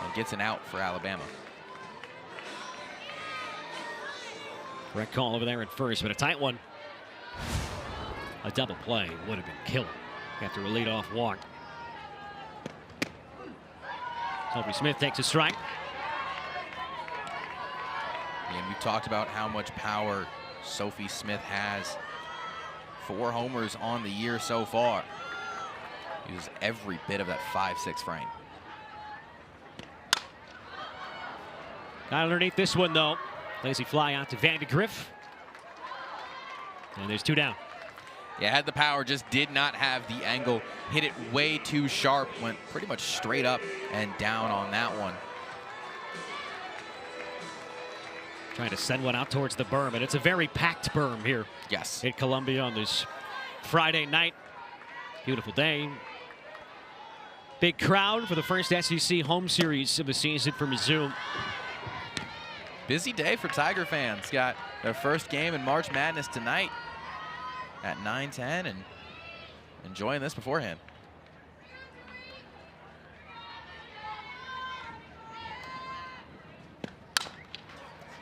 And gets an out for Alabama. Correct call over there at first, but a tight one. A double play would have been killer after a leadoff walk. Sophie Smith takes a strike. And we talked about how much power Sophie Smith has. 4 homers on the year so far. Uses every bit of that 5-6 frame. Not underneath this one, though. Lazy fly out to Vandegrift. And there's 2 down. Yeah, had the power, just did not have the angle. Hit it way too sharp. Went pretty much straight up and down on that one. Trying to send one out towards the berm, and it's a very packed berm here. Yes. At Columbia on this Friday night. Beautiful day. Big crowd for the first SEC home series of the season for Mizzou. Busy day for Tiger fans. Got their first game in March Madness tonight at 9:10 and enjoying this beforehand.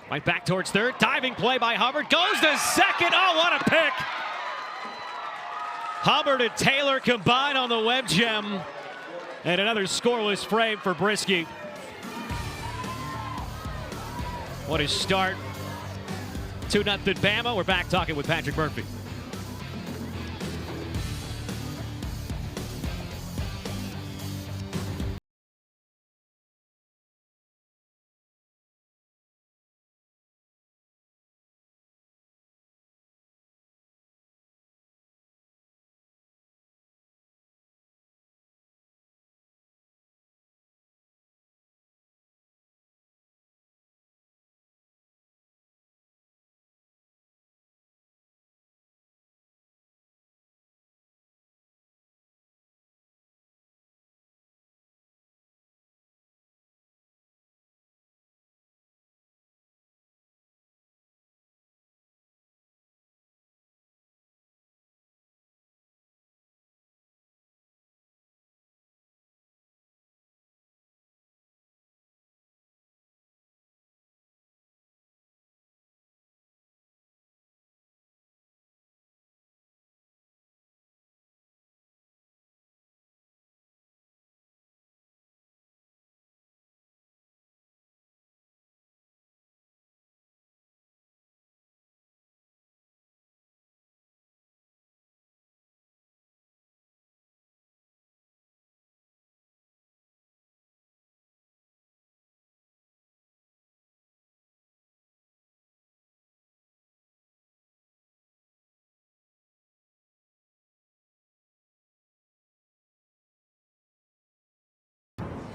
Right back towards third. Diving play by Hubbard. Goes to second. Oh, what a pick. Hubbard and Taylor combine on the web gem. And another scoreless frame for Brisky. What a start. 2-0 Bama. We're back talking with Patrick Murphy.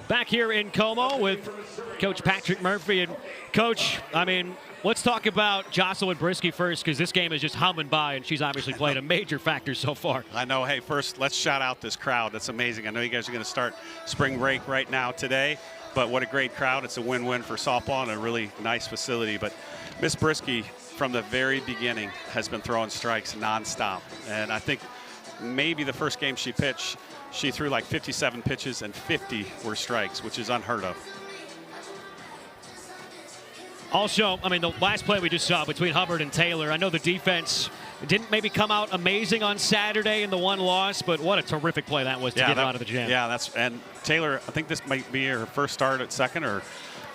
Back here in Como with Coach Patrick Murphy. And Coach, I mean, let's talk about Jocelyn Brisky first, because this game is just humming by, and she's obviously played a major factor so far. I know. Hey, first, let's shout out this crowd. That's amazing. I know you guys are going to start spring break right now today, but what a great crowd. It's a win-win for softball and a really nice facility. But Miss Brisky, from the very beginning, has been throwing strikes nonstop. And I think maybe the first game she pitched, she threw like 57 pitches and 50 were strikes, which is unheard of. Also, I mean, the last play we just saw between Hubbard and Taylor, I know the defense didn't maybe come out amazing on Saturday in the one loss, but what a terrific play that was to get her out of the jam. Yeah, and Taylor, I think this might be her first start at second or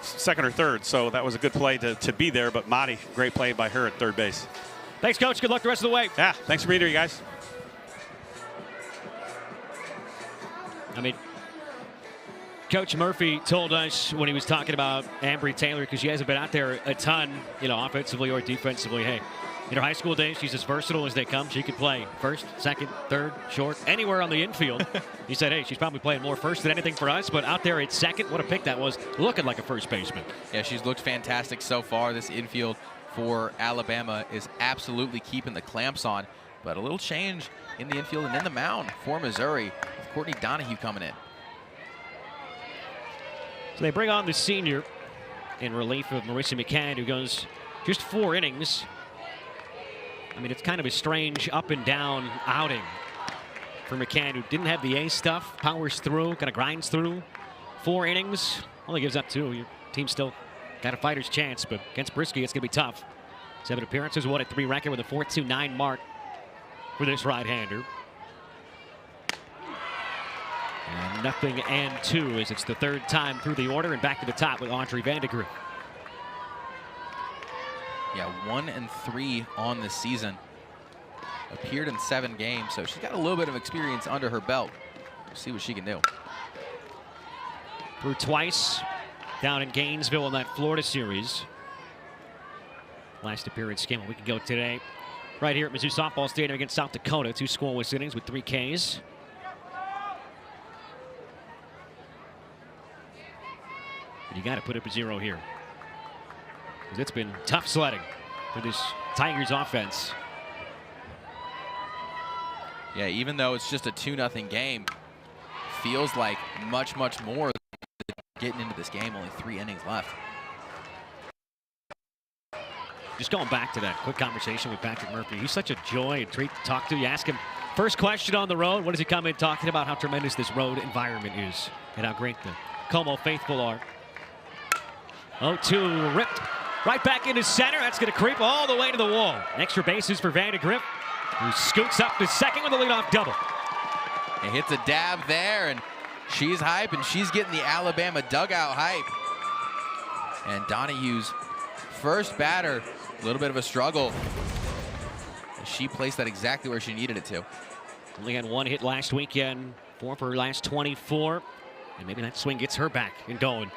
third, so that was a good play to be there. But Madi, great play by her at third base. Thanks, Coach. Good luck the rest of the way. Yeah, thanks for being here, you guys. I mean, Coach Murphy told us when he was talking about Ambry Taylor, because she hasn't been out there a ton, you know, offensively or defensively. Hey, in her high school days, she's as versatile as they come. She could play first, second, third, short, anywhere on the infield. He said, hey, she's probably playing more first than anything for us, but out there at second, what a pick that was, looking like a first baseman. Yeah, she's looked fantastic so far. This infield for Alabama is absolutely keeping the clamps on, but a little change in the infield and in the mound for Missouri with Courtney Donahue coming in. So they bring on the senior in relief of Marissa McCann, who goes just 4 innings. I mean, it's kind of a strange up and down outing for McCann, who didn't have the A stuff, powers through, kind of grinds through. 4 innings, only gives up 2. Your team still got a fighter's chance, but against Brisky, it's going to be tough. 7 appearances, 1-3 record with a 4.29 mark for this right-hander. And nothing and 2 as it's the 3rd time through the order, and back to the top with Audrey Vandegrift. Yeah, 1-3 on the season. Appeared in 7 games, so she's got a little bit of experience under her belt. We'll see what she can do. Threw twice down in Gainesville in that Florida series. Last appearance game a week ago today. Right here at Mizzou Softball Stadium against South Dakota. 2 scoreless innings with 3 Ks. But you got to put up a 0 here, because it's been tough sledding for this Tigers offense. Yeah, even though it's just a 2-0 game, feels like much, much more getting into this game. Only 3 innings left. Just going back to that quick conversation with Patrick Murphy. He's such a joy and treat to talk to. You ask him first question on the road. What does he come in talking about? How tremendous this road environment is and how great the Como faithful are. 0-2 ripped Right back into center. That's going to creep all the way to the wall. Extra bases for Vandegrift, who scoots up to second with a leadoff double. It hits a dab there, and she's hype, and she's getting the Alabama dugout hype. And Donahue's first batter, a little bit of a struggle. She placed that exactly where she needed it to. Only had one hit last weekend, 4 for her last 24. And maybe that swing gets her back and going.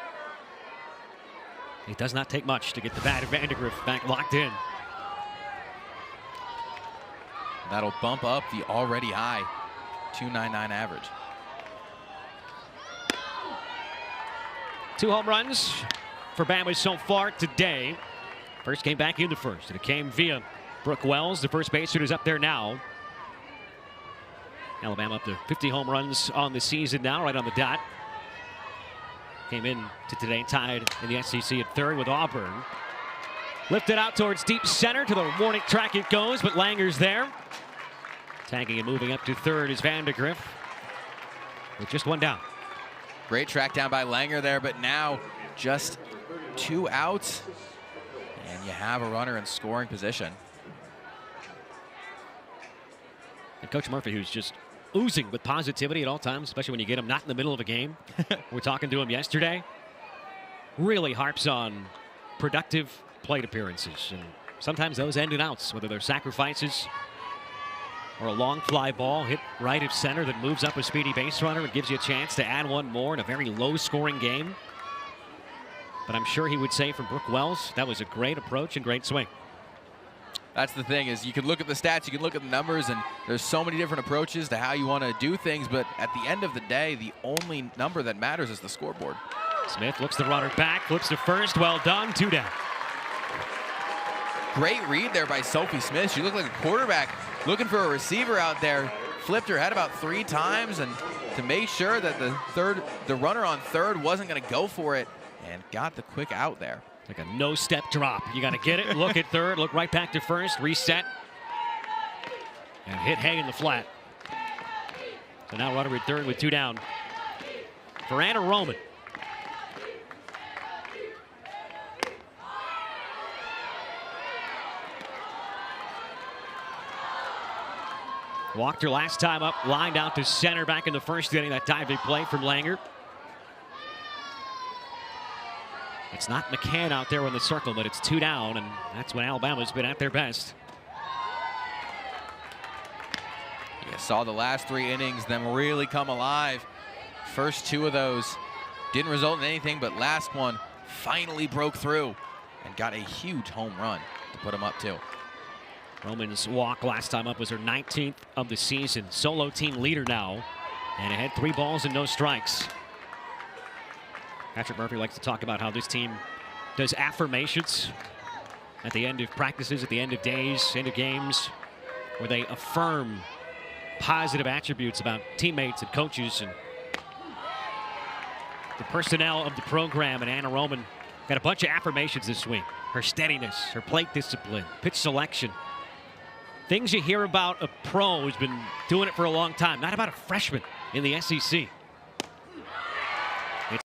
It does not take much to get the bat of Vandegrift back locked in. That'll bump up the already high 2.99 average. 2 home runs for Bama so far today. First came back in the first, and it came via Brooke Wells. The first baseman is up there now. Alabama up to 50 home runs on the season now, right on the dot. Came in to today tied in the SEC at third with Auburn. Lifted out towards deep center, to the warning track it goes, but Langer's there. Tagging and moving up to third is Vandegrift with just one down. Great track down by Langer there, but now just 2 outs, and you have a runner in scoring position. And Coach Murphy, who's just oozing with positivity at all times, especially when you get him not in the middle of a game. We're talking to him yesterday. Really harps on productive plate appearances, and sometimes those end in outs, whether they're sacrifices or a long fly ball hit right of center that moves up a speedy base runner and gives you a chance to add one more in a very low-scoring game. But I'm sure he would say from Brooke Wells, that was a great approach and great swing. That's the thing, is you can look at the stats, you can look at the numbers, and there's so many different approaches to how you want to do things, but at the end of the day, the only number that matters is the scoreboard. Smith looks the runner back, flips to first, well done, 2 down. Great read there by Sophie Smith. She looked like a quarterback looking for a receiver out there. Flipped her head about 3 times, and to make sure that the runner on third wasn't going to go for it, and got the quick out there. Like a no-step drop. You got to get it, look at third, look right back to first, reset, and hit Hay in the flat. So now runner at third with 2 down for Anna Roman. Walked her last time up, lined out to center back in the first inning. That diving play from Langer. It's not McCann out there in the circle, but it's 2 down, and that's when Alabama's been at their best. You saw the last 3 innings, them really come alive. First 2 of those didn't result in anything, but last one finally broke through and got a huge home run to put them up 2. Roman's walk last time up was her 19th of the season. Solo team leader now, and it had 3 balls and no strikes. Patrick Murphy likes to talk about how this team does affirmations at the end of practices, at the end of days, end of games, where they affirm positive attributes about teammates and coaches and the personnel of the program. And Anna Roman got a bunch of affirmations this week. Her steadiness, her plate discipline, pitch selection. Things you hear about a pro who's been doing it for a long time, not about a freshman in the SEC. It's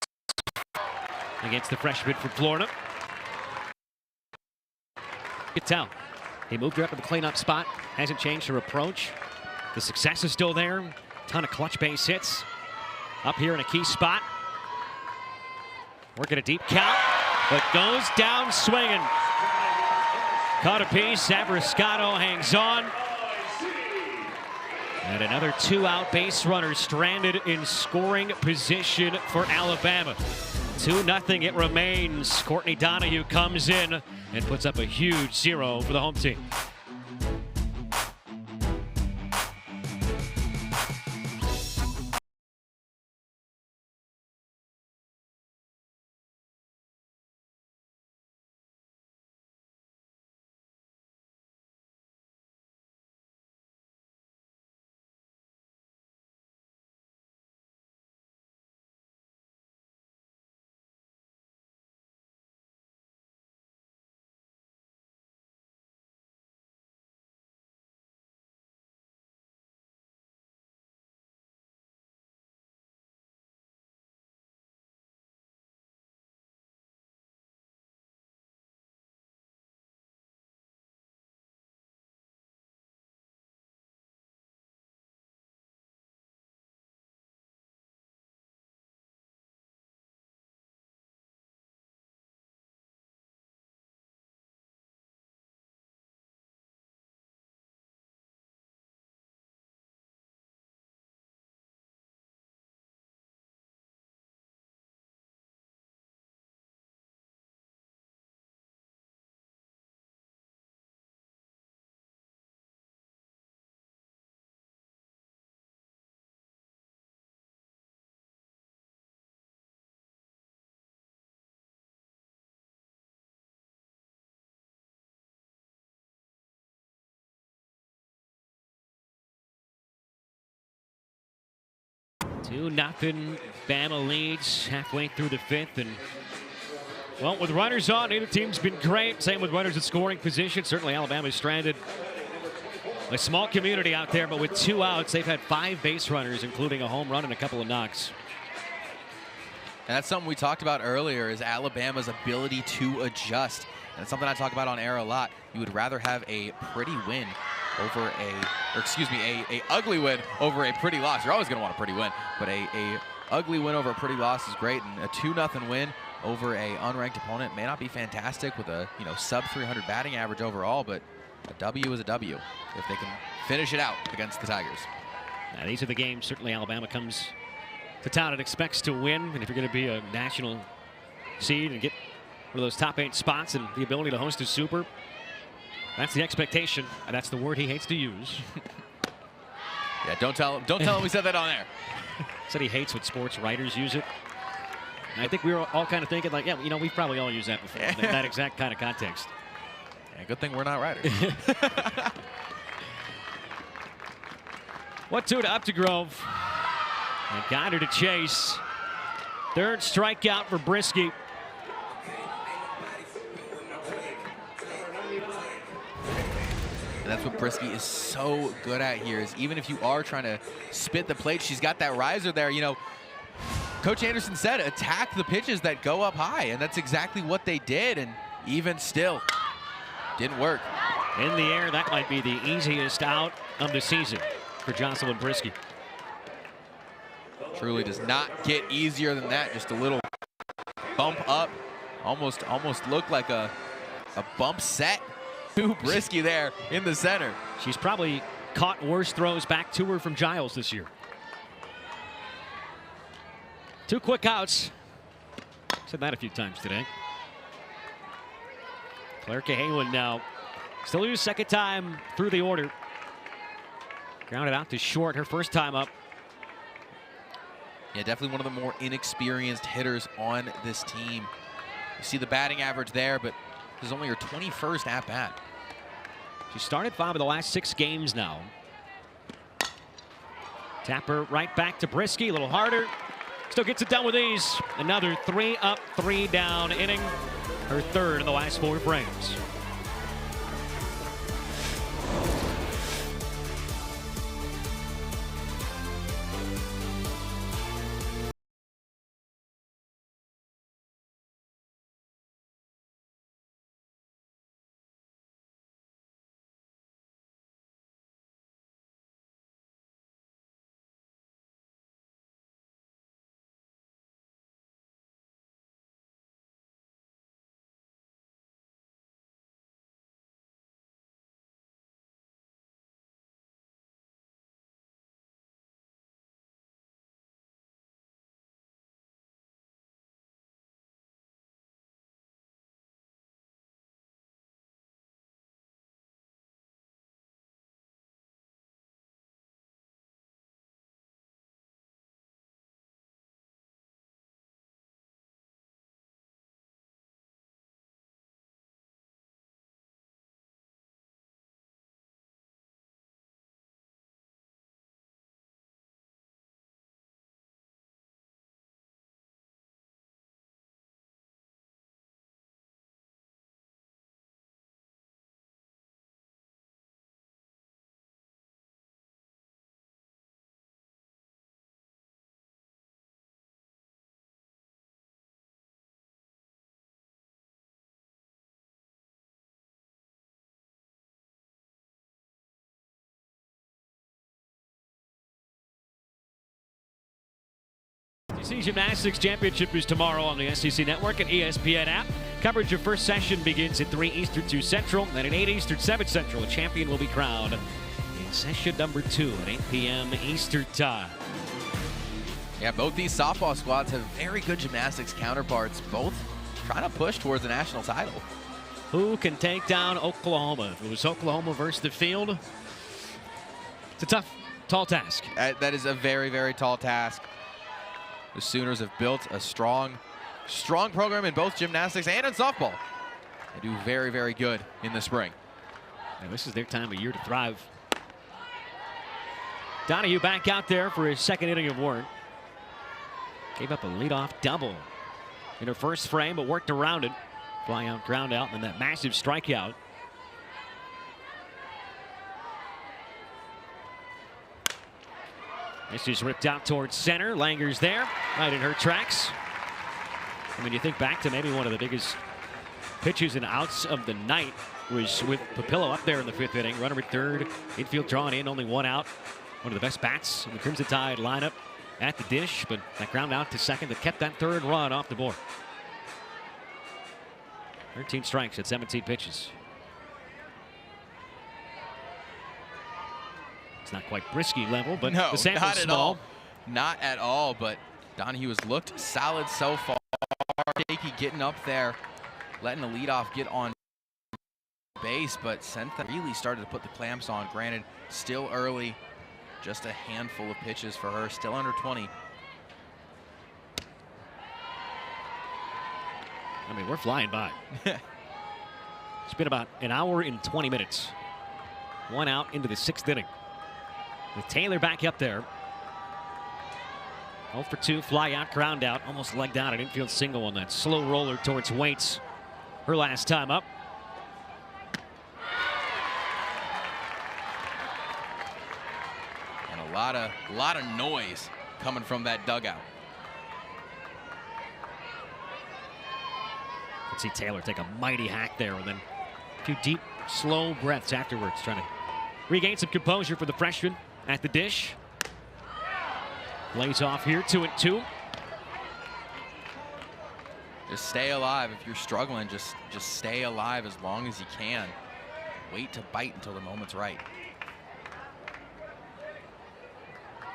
against the freshman from Florida. You can tell. He moved her up to the cleanup spot. Hasn't changed her approach. The success is still there. Ton of clutch base hits. Up here in a key spot. Working a deep count, but goes down swinging. Caught a piece. Abrascato hangs on. And another 2-out base runner stranded in scoring position for Alabama. 2-0 it remains. Courtney Donahue comes in and puts up a huge 0 for the home team. 2-0. Bama leads halfway through the 5th. And, well, with runners on, neither team's been great. Same with runners at scoring position. Certainly Alabama's stranded a small community out there, but with 2 outs, they've had 5 base runners, including a home run and a couple of knocks. And that's something we talked about earlier, is Alabama's ability to adjust. And it's something I talk about on air a lot. You would rather have a pretty win over a ugly win over a pretty loss. You're always going to want a pretty win, but a ugly win over a pretty loss is great. And a 2-0 win over a unranked opponent may not be fantastic with a sub 300 batting average overall, but a W is a W if they can finish it out against the Tigers. Now, these are the games certainly Alabama comes to town and expects to win. And if you're going to be a national seed and get one of those top 8 spots and the ability to host a Super, that's the expectation. And that's the word he hates to use. Yeah, don't tell him we said that on air. Said he hates when sports writers use it. And I think we were all kind of thinking like, yeah, we've probably all used that before in that exact kind of context. Yeah, good thing we're not writers. 1-2 to Updegrove. And got her to chase. 3rd strikeout for Brisky. And that's what Brisky is so good at here, is even if you are trying to spit the plate, she's got that riser there. Coach Anderson said attack the pitches that go up high, and that's exactly what they did, and even still, didn't work. In the air, that might be the easiest out of the season for Jocelyn Brisky. Truly does not get easier than that. Just a little bump up, almost looked like a bump set to Brisky there in the center. She's probably caught worse throws back to her from Giles this year. 2 quick outs. Said that a few times today. Claire Cahalan now still used second time through the order. Grounded out to short her first time up. Yeah, definitely one of the more inexperienced hitters on this team. You see the batting average there, but this is only her 21st at-bat. She started 5 of the last 6 games now. Tapper right back to Brisky, a little harder. Still gets it done with ease. Another 3 up, 3 down inning. Her 3rd in the last 4 frames. SEC Gymnastics Championship is tomorrow on the SEC Network and ESPN app. Coverage of first session begins at 3 Eastern, 2 Central. Then at 8 Eastern, 7 Central, a champion will be crowned in session number 2 at 8 p.m. Eastern time. Yeah, both these softball squads have very good gymnastics counterparts, both trying to push towards the national title. Who can take down Oklahoma? If it was Oklahoma versus the field, it's a tough, tall task. That is a very, very tall task. The Sooners have built a strong program in both gymnastics and in softball. They do very, very good in the spring. And this is their time of year to thrive. Donahue back out there for his second inning of work. Gave up a leadoff double in her first frame, but worked around it. Fly out, ground out, and that massive strikeout. This is ripped out towards center. Langer's there, right in her tracks. I mean, you think back to maybe one of the biggest pitches and outs of the night was with Papillo up there in the 5th inning. Runner at third, infield drawn in, only 1 out. One of the best bats in the Crimson Tide lineup at the dish, but that ground out to second that kept that 3rd run off the board. 13 strikes at 17 pitches. It's not quite Brisky level, but no, the sample's not at small. all. Not at all, but Donahue has looked solid so far. Jakey getting up there, letting the leadoff get on base, but Sentha really started to put the clamps on. Granted, still early, just a handful of pitches for her, still under 20. I mean, we're flying by. It's been about an hour and 20 minutes. 1 out into the 6th inning. With Taylor back up there. 0 for 2, fly out, ground out, almost legged out an infield single on that slow roller towards Waits. Her last time up. And a lot of noise coming from that dugout. Let's see Taylor take a mighty hack there, and then a few deep, slow breaths afterwards, trying to regain some composure for the freshman at the dish. Lays off here, 2-2. Just stay alive. If you're struggling, just stay alive as long as you can. Wait to bite until the moment's right.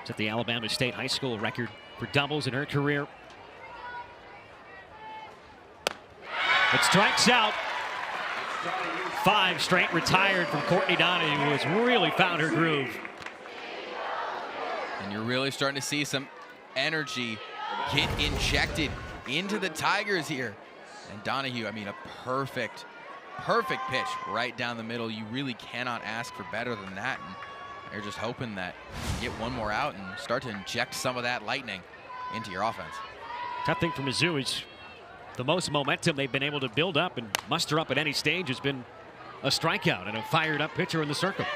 Set the Alabama State High School record for doubles in her career. It strikes out. 5 straight retired from Courtney Donahue, who has really found her groove. And you're really starting to see some energy get injected into the Tigers here. And Donahue, I mean, a perfect pitch right down the middle. You really cannot ask for better than that. And they're just hoping that you get one more out and start to inject some of that lightning into your offense. Tough thing for Mizzou is the most momentum they've been able to build up and muster up at any stage has been a strikeout and a fired up pitcher in the circle.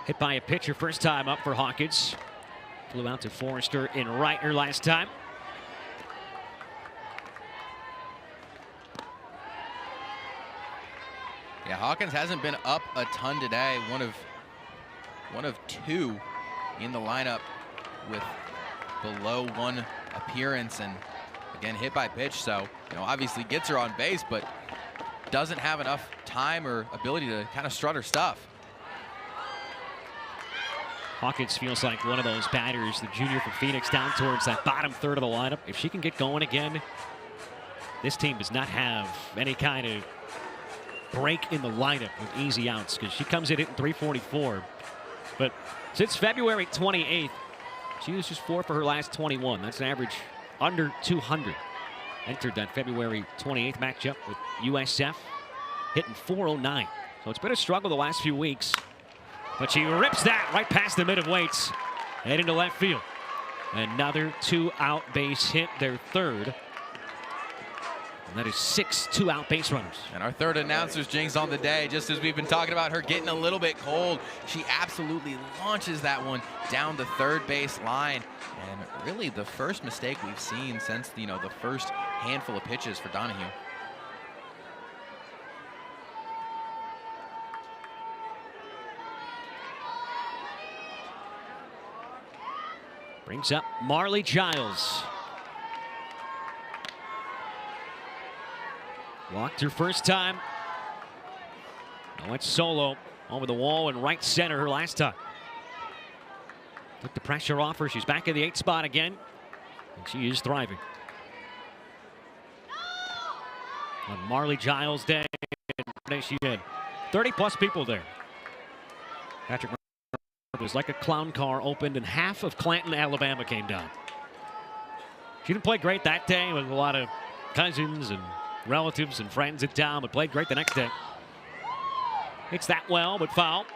Hit by a pitcher first time up for Hawkins. Flew out to Forrester in right her last time. Yeah, Hawkins hasn't been up a ton today. One of 2 in the lineup with below 1 appearance, and again hit by pitch. So obviously gets her on base, but doesn't have enough time or ability to kind of strut her stuff. Hawkins feels like one of those batters, the junior from Phoenix, down towards that bottom third of the lineup. If she can get going again, this team does not have any kind of break in the lineup with easy outs, because she comes in hitting .344. But since February 28th, she was just 4 for her last 21. That's an average under 200. Entered that February 28th matchup with USF, hitting .409. So it's been a struggle the last few weeks. But she rips that right past the mid of Waits and into left field. Another 2-out base hit, their 3rd. And that is 6 2-out base runners. And our 3rd announcer's jinx on the day, just as we've been talking about her getting a little bit cold, she absolutely launches that one down the 3rd base line. And really the first mistake we've seen since the first handful of pitches for Donahue. Brings up Marley Giles. Walked her first time. Now it's solo over the wall in right center her last time. Took the pressure off her. She's back in the 8th spot again. And she is thriving. On Marley Giles Day, she had 30+ people there. Patrick, it was like a clown car opened and half of Clanton, Alabama came down. She didn't play great that day with a lot of cousins and relatives and friends in town, but played great the next day. Hits that well, but foul.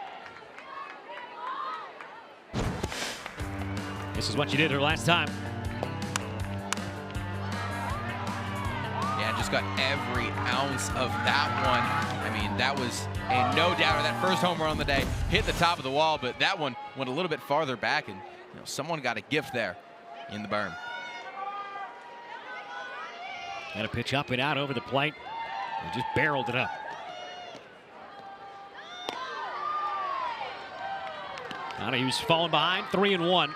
This is what she did her last time. Yeah, just got every ounce of that one. I mean, that was a no-doubter. That first home run on the day hit the top of the wall, but that one went a little bit farther back, and someone got a gift there in the berm. Got a pitch up and out over the plate. And just barreled it up. Donahue's falling behind, 3-1.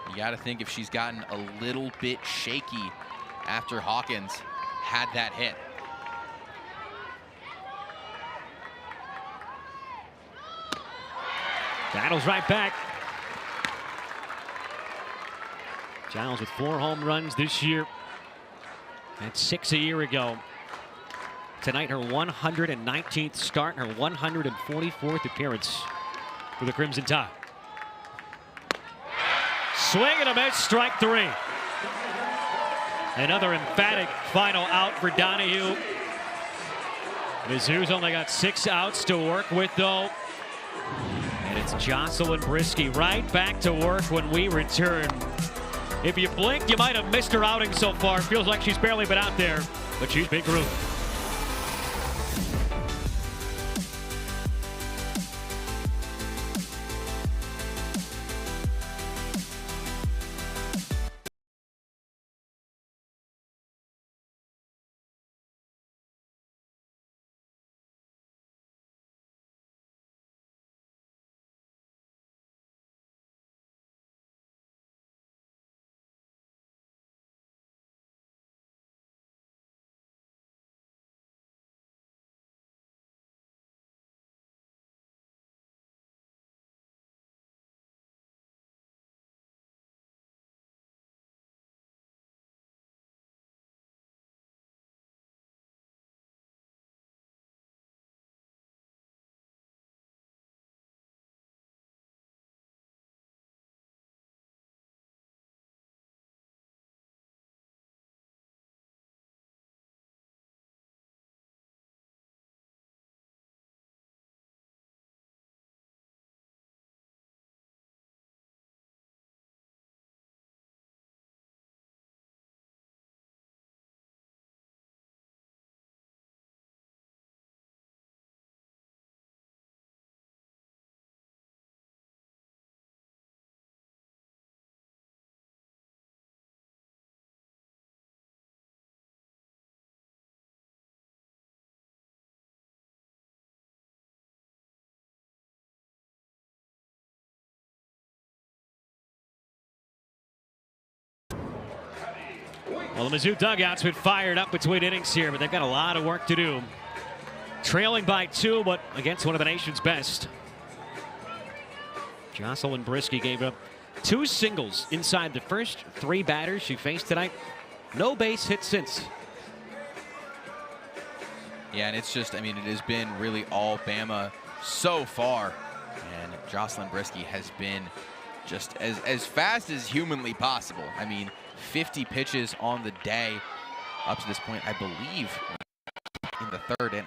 You got to think if she's gotten a little bit shaky after Hawkins had that hit. Battles right back. Giles with 4 home runs this year. Had 6 a year ago. Tonight, her 119th start, her 144th appearance for the Crimson Tide. Swing and a miss, strike 3. Another emphatic final out for Donahue. Mizzou's only got 6 outs to work with, though. And it's Jocelyn Brisky right back to work when we return. If you blinked, you might have missed her outing so far. Feels like she's barely been out there, but she's been grooving. Well, the Mizzou dugout's been fired up between innings here, but they've got a lot of work to do. Trailing by 2, but against one of the nation's best. Jocelyn Brisky gave up 2 singles inside the first 3 batters she faced tonight. No base hit since. Yeah, and it's just, I mean, it has been really all Bama so far. And Jocelyn Brisky has been just as fast as humanly possible. I mean, 50 pitches on the day up to this point, I believe, in the 3rd inning.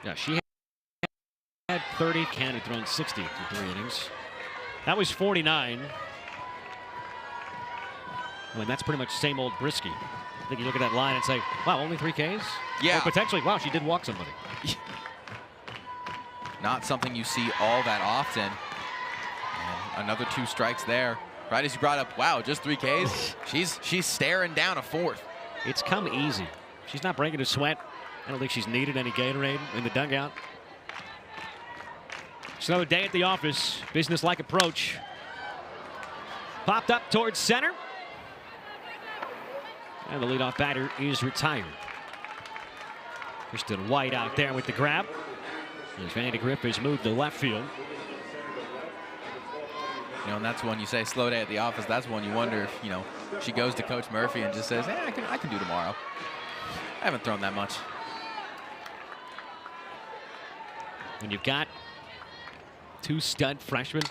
Yeah, she had 30. Can had thrown 60 through 3 innings. That was 49. I mean, that's pretty much same old Brisky. I think you look at that line and say, wow, only 3 Ks? Yeah. Or potentially, wow, she did walk somebody. Not something you see all that often. And another 2 strikes there. Right as you brought up, wow, just 3 Ks. She's staring down a 4th. It's come easy. She's not breaking a sweat. I don't think she's needed any Gatorade in the dugout. It's another day at the office. Business-like approach. Popped up towards center. And the leadoff batter is retired. Kristen White out there with the grab. As Vandy Griff has moved to left field. You know, and that's one you say slow day at the office. That's one you wonder if, you know, she goes to Coach Murphy and just says, I can do tomorrow. I haven't thrown that much. When you've got 2 stud freshmen,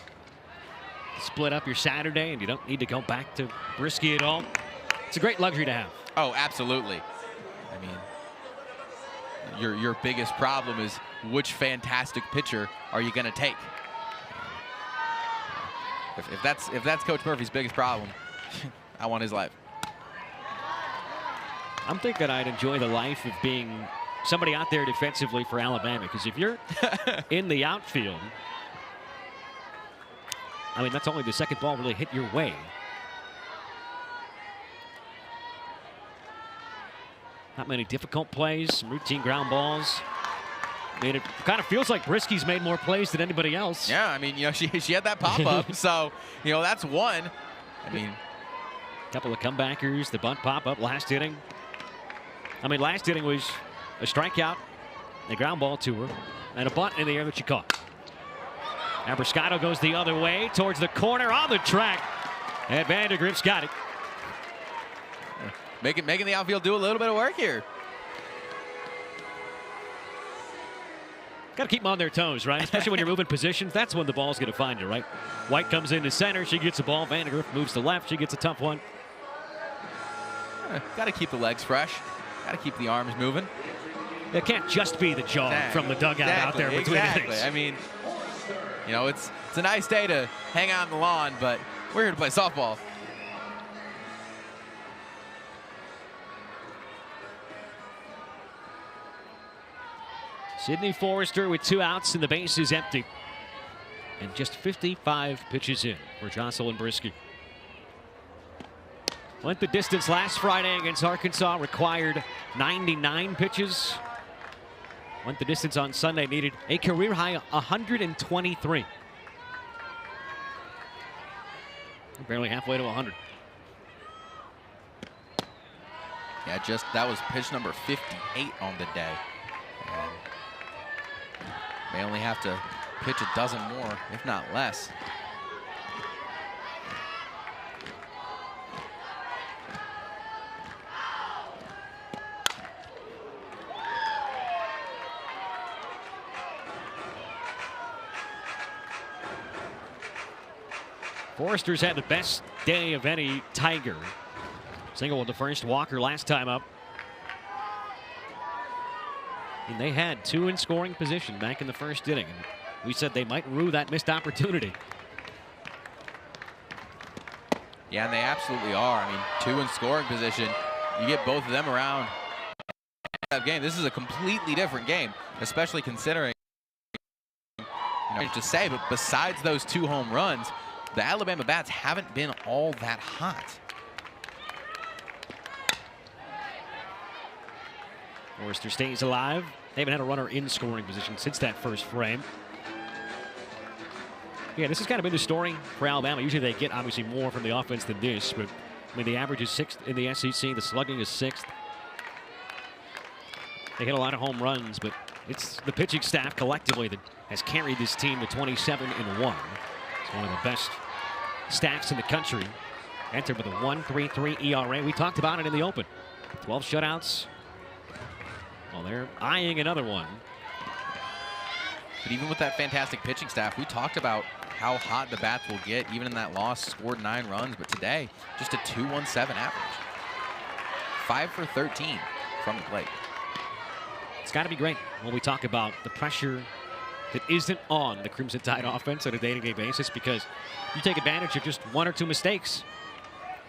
split up your Saturday and you don't need to go back to Brisky at all. It's a great luxury to have. Oh, absolutely. I mean, your biggest problem is which fantastic pitcher are you going to take? If that's Coach Murphy's biggest problem, I want his life. I'm thinking I'd enjoy the life of being somebody out there defensively for Alabama, because if you're in the outfield, I mean, that's only the second ball really hit your way. Not many difficult plays, some routine ground balls. I mean, it kind of feels like Brisky's made more plays than anybody else. Yeah, I mean, she had that pop-up, so, that's one. I mean, a couple of comebackers, the bunt pop-up last inning. I mean, last inning was a strikeout, a ground ball to her, and a bunt in the air that she caught. Now Bruscato goes the other way towards the corner on the track, and Vandergrift's got it. Making the outfield do a little bit of work here. Got to keep them on their toes, right? Especially when you're moving positions. That's when the ball's going to find you, right? White comes into center. She gets the ball. Vandergrift moves to left. She gets a tough one. Got to keep the legs fresh. Got to keep the arms moving. It can't just be the jog from the dugout out there between innings. I mean, it's a nice day to hang out on the lawn, but we're here to play softball. Sydney Forrester with 2 outs and the base is empty. And just 55 pitches in for Jocelyn Brisky. Went the distance last Friday against Arkansas, required 99 pitches. Went the distance on Sunday, needed a career high 123. Barely halfway to 100. Yeah, that was pitch number 58 on the day. And may only have to pitch a dozen more, if not less. Forrester's had the best day of any Tiger. Single with the first, Walker last time up. And they had 2 in scoring position back in the first inning. And we said they might rue that missed opportunity. Yeah, and they absolutely are. I mean, 2 in scoring position. You get both of them around that game. This is a completely different game, especially considering, to say, but besides those 2 home runs, the Alabama bats haven't been all that hot. Forrester stays alive. They haven't had a runner in scoring position since that first frame. Yeah, this has kind of been the story for Alabama. Usually they get obviously more from the offense than this, but I mean the average is 6th in the SEC. The slugging is 6th. They hit a lot of home runs, but it's the pitching staff collectively that has carried this team to 27-1. It's one of the best staffs in the country. Entered with a 1.33 ERA. We talked about it in the open. 12 shutouts. Well, they're eyeing another one. But even with that fantastic pitching staff, we talked about how hot the bats will get. Even in that loss, scored 9 runs. But today, just a 2.17 average. 5 for 13 from the plate. It's got to be great when we talk about the pressure that isn't on the Crimson Tide offense on a day-to-day basis, because you take advantage of just 1 or 2 mistakes.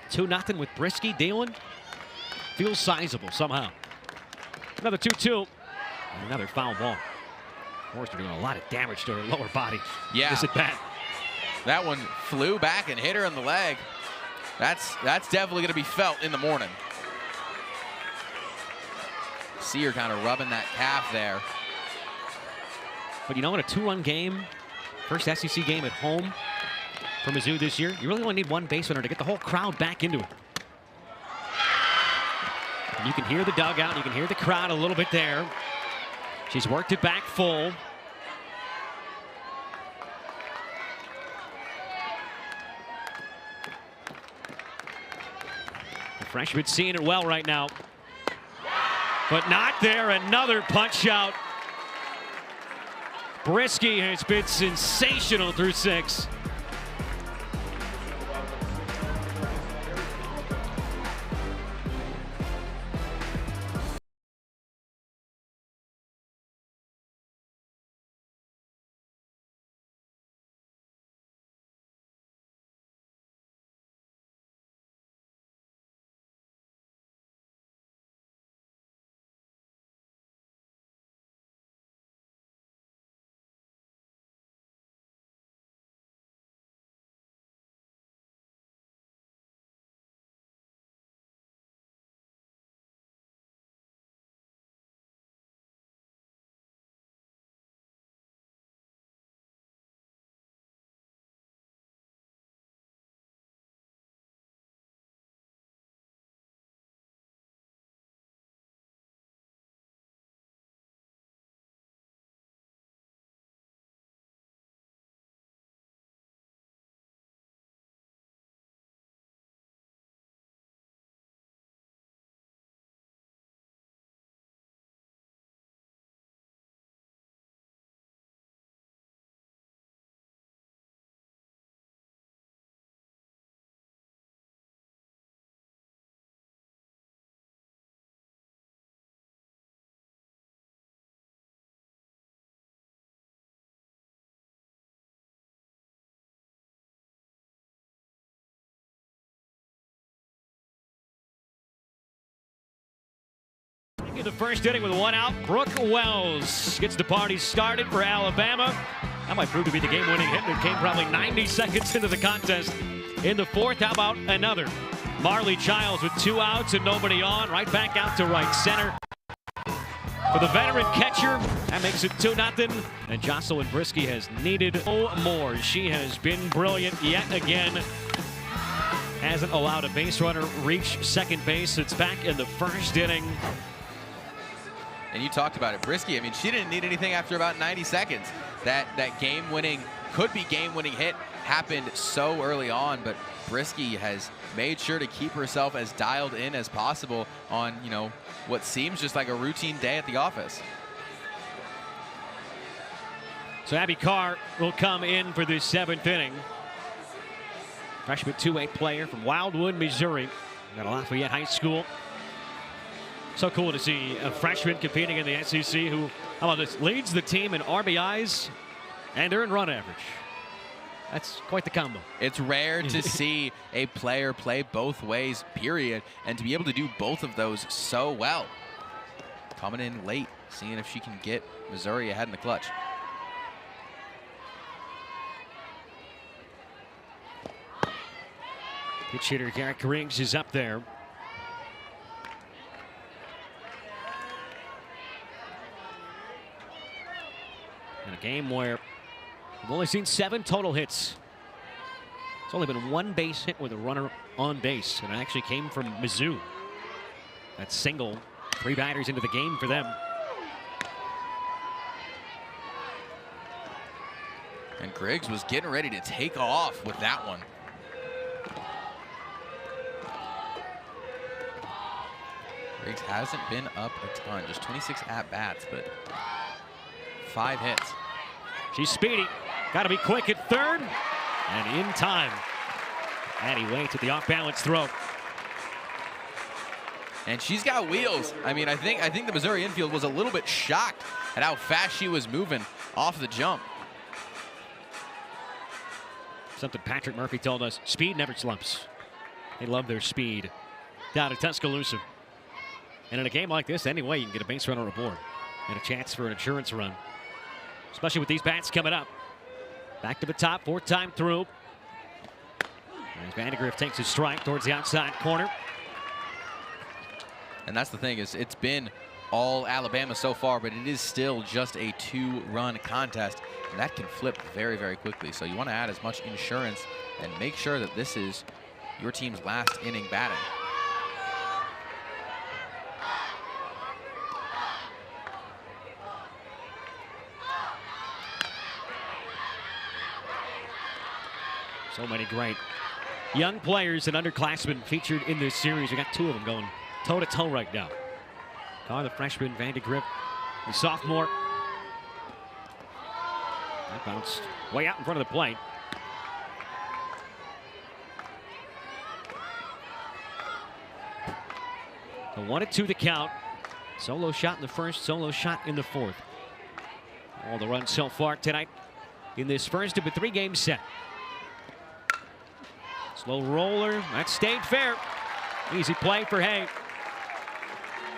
2-0 with Brisky dealing. Feels sizable somehow. Another 2-2. And another foul ball. Forrester doing a lot of damage to her lower body. Yeah. This at bat. That one flew back and hit her in the leg. That's definitely going to be felt in the morning. See her kind of rubbing that calf there. But in a 2-run game, first SEC game at home for Mizzou this year, you really only need 1 base runner to get the whole crowd back into it. And you can hear the dugout, you can hear the crowd a little bit there. She's worked it back full. The freshman seeing it well right now. But not there, another punch out. Brisky has been sensational through 6. in the first inning with 1 out. Brooke Wells gets the party started for Alabama. That might prove to be the game-winning hit. It came probably 90 seconds into the contest. In the fourth, how about another? Marley Childs with 2 outs and nobody on. Right back out to right center. For the veteran catcher, that makes it 2-0. And Jocelyn Brisky has needed no more. She has been brilliant yet again. Hasn't allowed a base runner reach second base. It's back in the first inning. And you talked about it, Brisky. I mean, she didn't need anything after about 90 seconds. That game-winning, could-be game-winning hit happened so early on, but Brisky has made sure to keep herself as dialed in as possible on, you know, what seems just like a routine day at the office. So Abby Carr will come in for this 7th inning. Freshman 2A player from Wildwood, Missouri. Got a Lafayette High School. So cool to see a freshman competing in the SEC who, how about this, leads the team in RBIs and earned run average. That's quite the combo. It's rare to see a player play both ways, period, and to be able to do both of those so well. Coming in late, seeing if she can get Missouri ahead in the clutch. Pitch hitter Garrett Griggs is up there. In a game where we've only seen 7 total hits. It's only been 1 base hit with a runner on base, and it actually came from Mizzou. That single, 3 batters into the game for them. And Griggs was getting ready to take off with that one. Griggs hasn't been up a ton, just 26 at-bats, but 5 hits. She's speedy. Got to be quick at third. And in time. Addie waits at the off-balance throw. And she's got wheels. I mean, I think the Missouri infield was a little bit shocked at how fast she was moving off the jump. Something Patrick Murphy told us, speed never slumps. They love their speed. Down to Tuscaloosa. And in a game like this, anyway, you can get a base runner aboard and a chance for an insurance run. Especially with these bats coming up. Back to the top, 4th time through. As Vandegrift takes his strike towards the outside corner. And that's the thing, is it's been all Alabama so far, but it is still just a 2-run contest. And that can flip very, very quickly. So you want to add as much insurance and make sure that this is your team's last inning batting. So many great young players and underclassmen featured in this series. We got 2 of them going toe-to-toe right now. Carr, the freshman, Vandegrift, the sophomore. That bounced way out in front of the plate. The 1-2 the count. Solo shot in the first, solo shot in the 4th. All the runs so far tonight in this first of a 3-game set. Slow roller, that stayed fair. Easy play for Hay.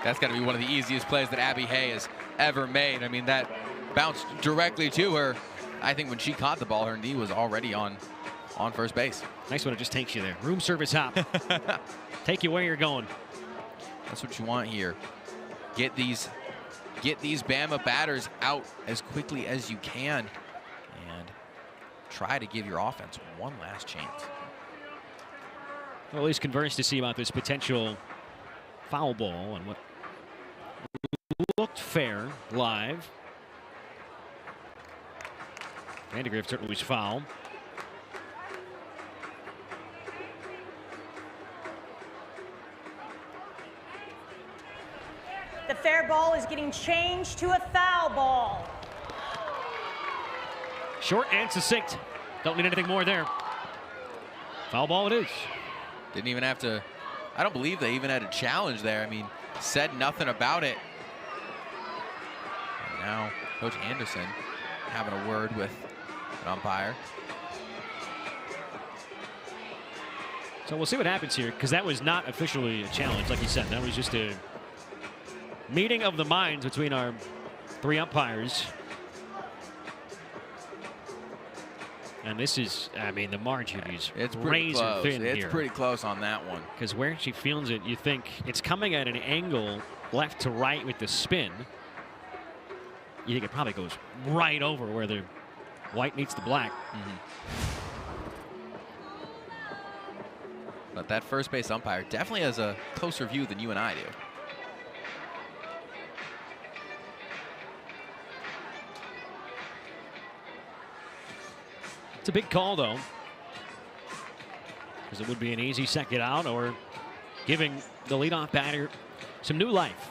That's got to be one of the easiest plays that Abby Hay has ever made. I mean, that bounced directly to her. I think when she caught the ball, her knee was already on first base. Nice one, it just takes you there. Room service hop. Take you where you're going. That's what you want here. Get these Bama batters out as quickly as you can and try to give your offense one last chance. Well, at least converse to see about this potential foul ball and what looked fair live. Vandegrift certainly was foul. The fair ball is getting changed to a foul ball. Short and succinct. Don't need anything more there. Foul ball it is. Didn't even have to, I don't believe they even had a challenge there. I mean, said nothing about it. And now Coach Anderson having a word with an umpire. So we'll see what happens here, because that was not officially a challenge, like you said. That was just a meeting of the minds between our 3 umpires. And this is, I mean, the margin is razor thin here. It's pretty close on that one. Because where she feels it, you think it's coming at an angle left to right with the spin. You think it probably goes right over where the white meets the black. But that first base umpire definitely has a closer view than you and I do. It's a big call, though, because it would be an easy second out or giving the leadoff batter some new life.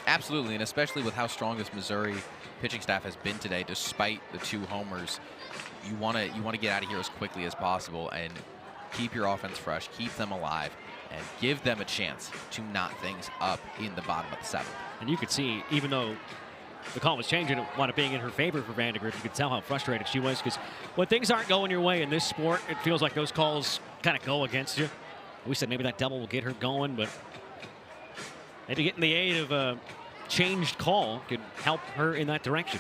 Absolutely, and especially with how strong this Missouri pitching staff has been today, despite the 2 homers, you want to get out of here as quickly as possible and keep your offense fresh, keep them alive, and give them a chance to knot things up in the bottom of the 7th. And you could see, even though the call was changing, it wound up being in her favor for Vandegrift, you could tell how frustrated she was, because when things aren't going your way in this sport, it feels like those calls kind of go against you. We said maybe that double will get her going, but maybe getting the aid of a changed call could help her in that direction.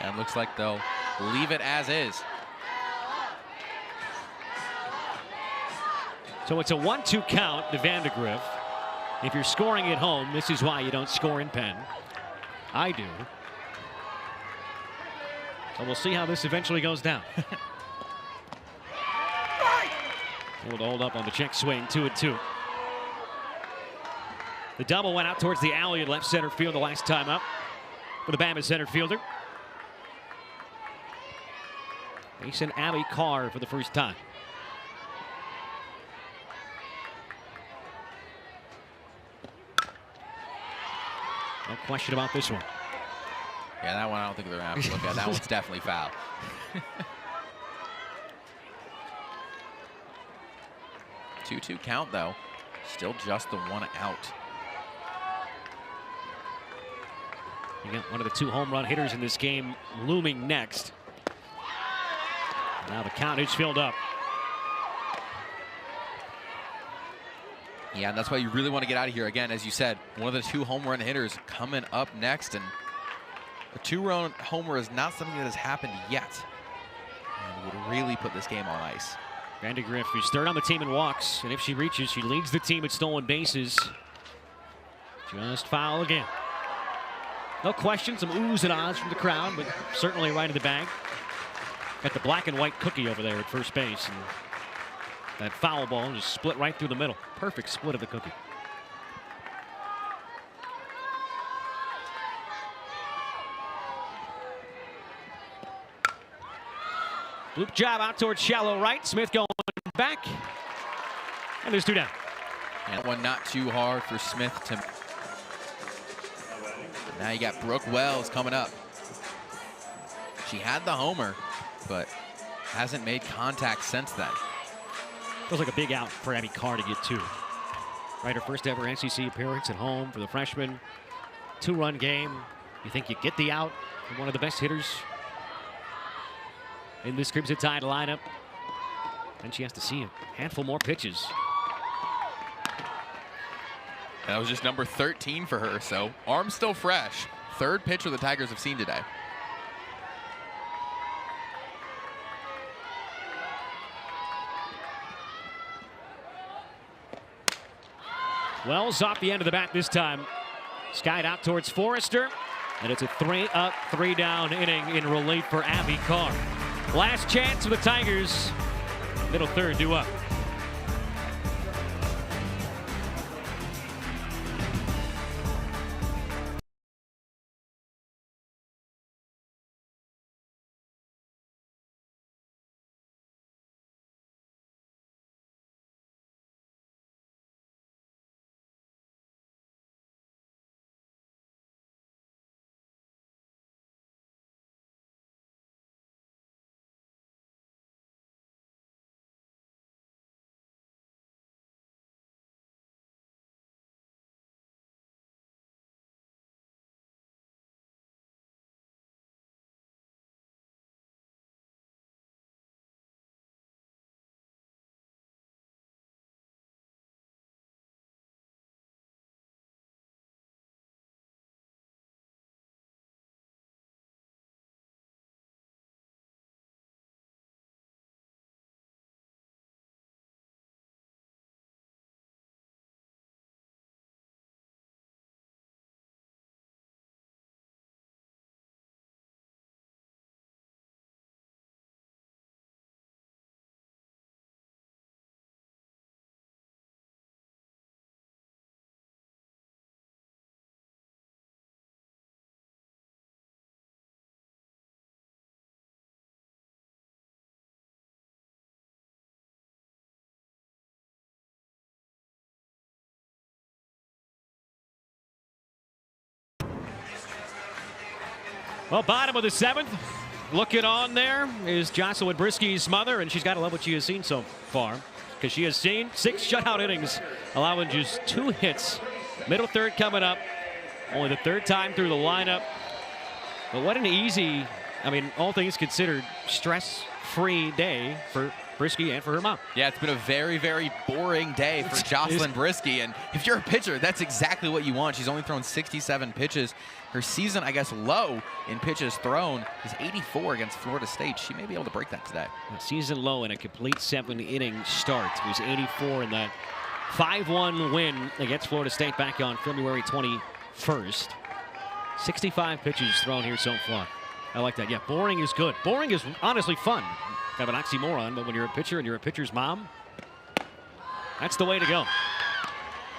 And it looks like they'll leave it as is. So it's a 1-2 count to Vandegrift. If you're scoring at home, this is why you don't score in Penn. I do. So we'll see how this eventually goes down. Able to hold up on the check swing, 2-2. The double went out towards the alley in left center field the last time up for the Bama center fielder. Facing Abby Carr for the first time. No question about this one. Yeah, that one I don't think they're going to have to look at. That one's definitely foul. 2-2 count, though. Still just the 1 out. You got one of the 2 home run hitters in this game looming next. Now the count is filled up. Yeah, and that's why you really want to get out of here. Again, as you said, one of the 2 home run hitters coming up next. And a 2-run homer is not something that has happened yet. And would really put this game on ice. Vandegrift is third on the team in walks, and if she reaches, she leads the team at stolen bases. Just foul again. No question, some oohs and ahs from the crowd, but certainly right in the bag. Got the black and white cookie over there at first base, and that foul ball just split right through the middle. Perfect split of the cookie. Loop job out towards shallow right. Smith going back. And there's 2 down. And one not too hard for Smith to. Now you got Brooke Wells coming up. She had the homer, but hasn't made contact since then. Feels like a big out for Abby Carr to get 2. Right, her first ever NCAA appearance at home for the freshman. 2-run game. You think you get the out from one of the best hitters in this Crimson Tide lineup. Then she has to see a handful more pitches. That was just number 13 for her, so arm's still fresh. 3rd pitcher the Tigers have seen today. Wells off the end of the bat this time. Skied out towards Forrester. And it's a 3-up, 3-down inning in relief for Abby Carr. Last chance for the Tigers. Middle third due up. Well, bottom of the 7th. Looking on there is Jocelyn Brisky's mother, and she's got to love what she has seen so far, because she has seen 6 shutout innings, allowing just 2 hits. Middle third coming up. Only the 3rd time through the lineup. But what an easy, I mean, all things considered, stress-free day for Brisky and for her mom. Yeah, it's been a very, very boring day for Jocelyn Brisky. And if you're a pitcher, that's exactly what you want. She's only thrown 67 pitches. Her season, I guess, low in pitches thrown is 84 against Florida State. She may be able to break that today. Season low in a complete 7-inning start. It was 84 in that 5-1 win against Florida State back on February 21st. 65 pitches thrown here so far. I like that. Yeah, boring is good. Boring is honestly fun. Kind of an oxymoron, but when you're a pitcher and you're a pitcher's mom, that's the way to go.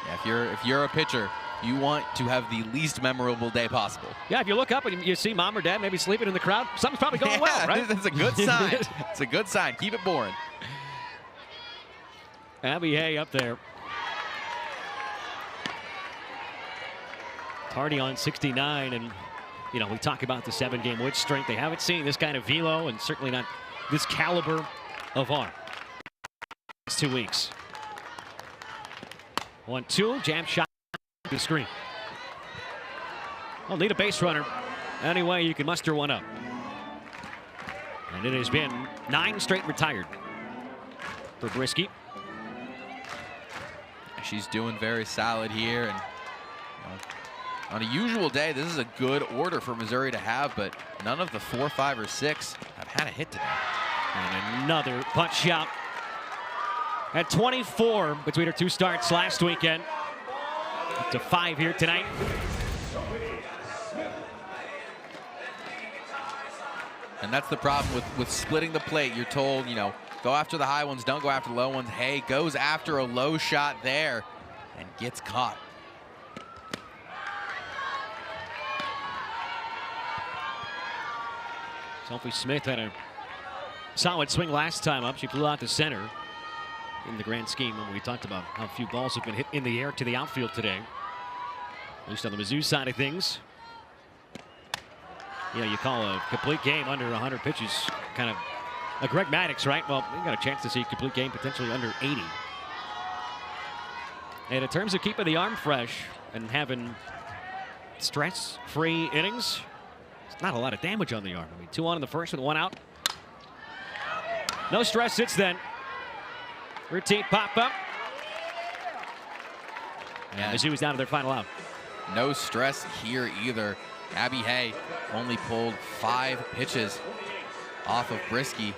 Yeah, if you're a pitcher, you want to have the least memorable day possible. Yeah, if you look up and you see mom or dad maybe sleeping in the crowd, something's probably going well, right? That's a good sign. It's a good sign. Keep it boring. Abby Hay up there. Tardy on 69, and you know, we talk about the 7-game win streak. They haven't seen this kind of velo, and certainly not this caliber of arm. It's 2 weeks. 1-2, jam shot to the screen. Well, need a base runner. Any way you can muster one up. And it has been 9 straight retired for Brisky. She's doing very solid here, and you know, on a usual day, this is a good order for Missouri to have, but none of the 4, 5, or 6 have had a hit today. And another punch out. At 24 between her 2 starts last weekend. Up to 5 here tonight. And that's the problem with splitting the plate. You're told, you know, go after the high ones, don't go after the low ones. Hay goes after a low shot there and gets caught. Sophie Smith had a solid swing last time up. She flew out to center in the grand scheme when we talked about how few balls have been hit in the air to the outfield today. At least on the Mizzou side of things. Yeah, you call a complete game under 100 pitches kind of a Greg Maddux, right? Well, we got a chance to see a complete game potentially under 80. And in terms of keeping the arm fresh and having stress-free innings, not a lot of damage on the arm. I mean, 2 on in the first with 1 out. No stress since then. Routine pop up. And Mizzou is down to their final out. No stress here either. Abby Hay only pulled 5 pitches off of Brisky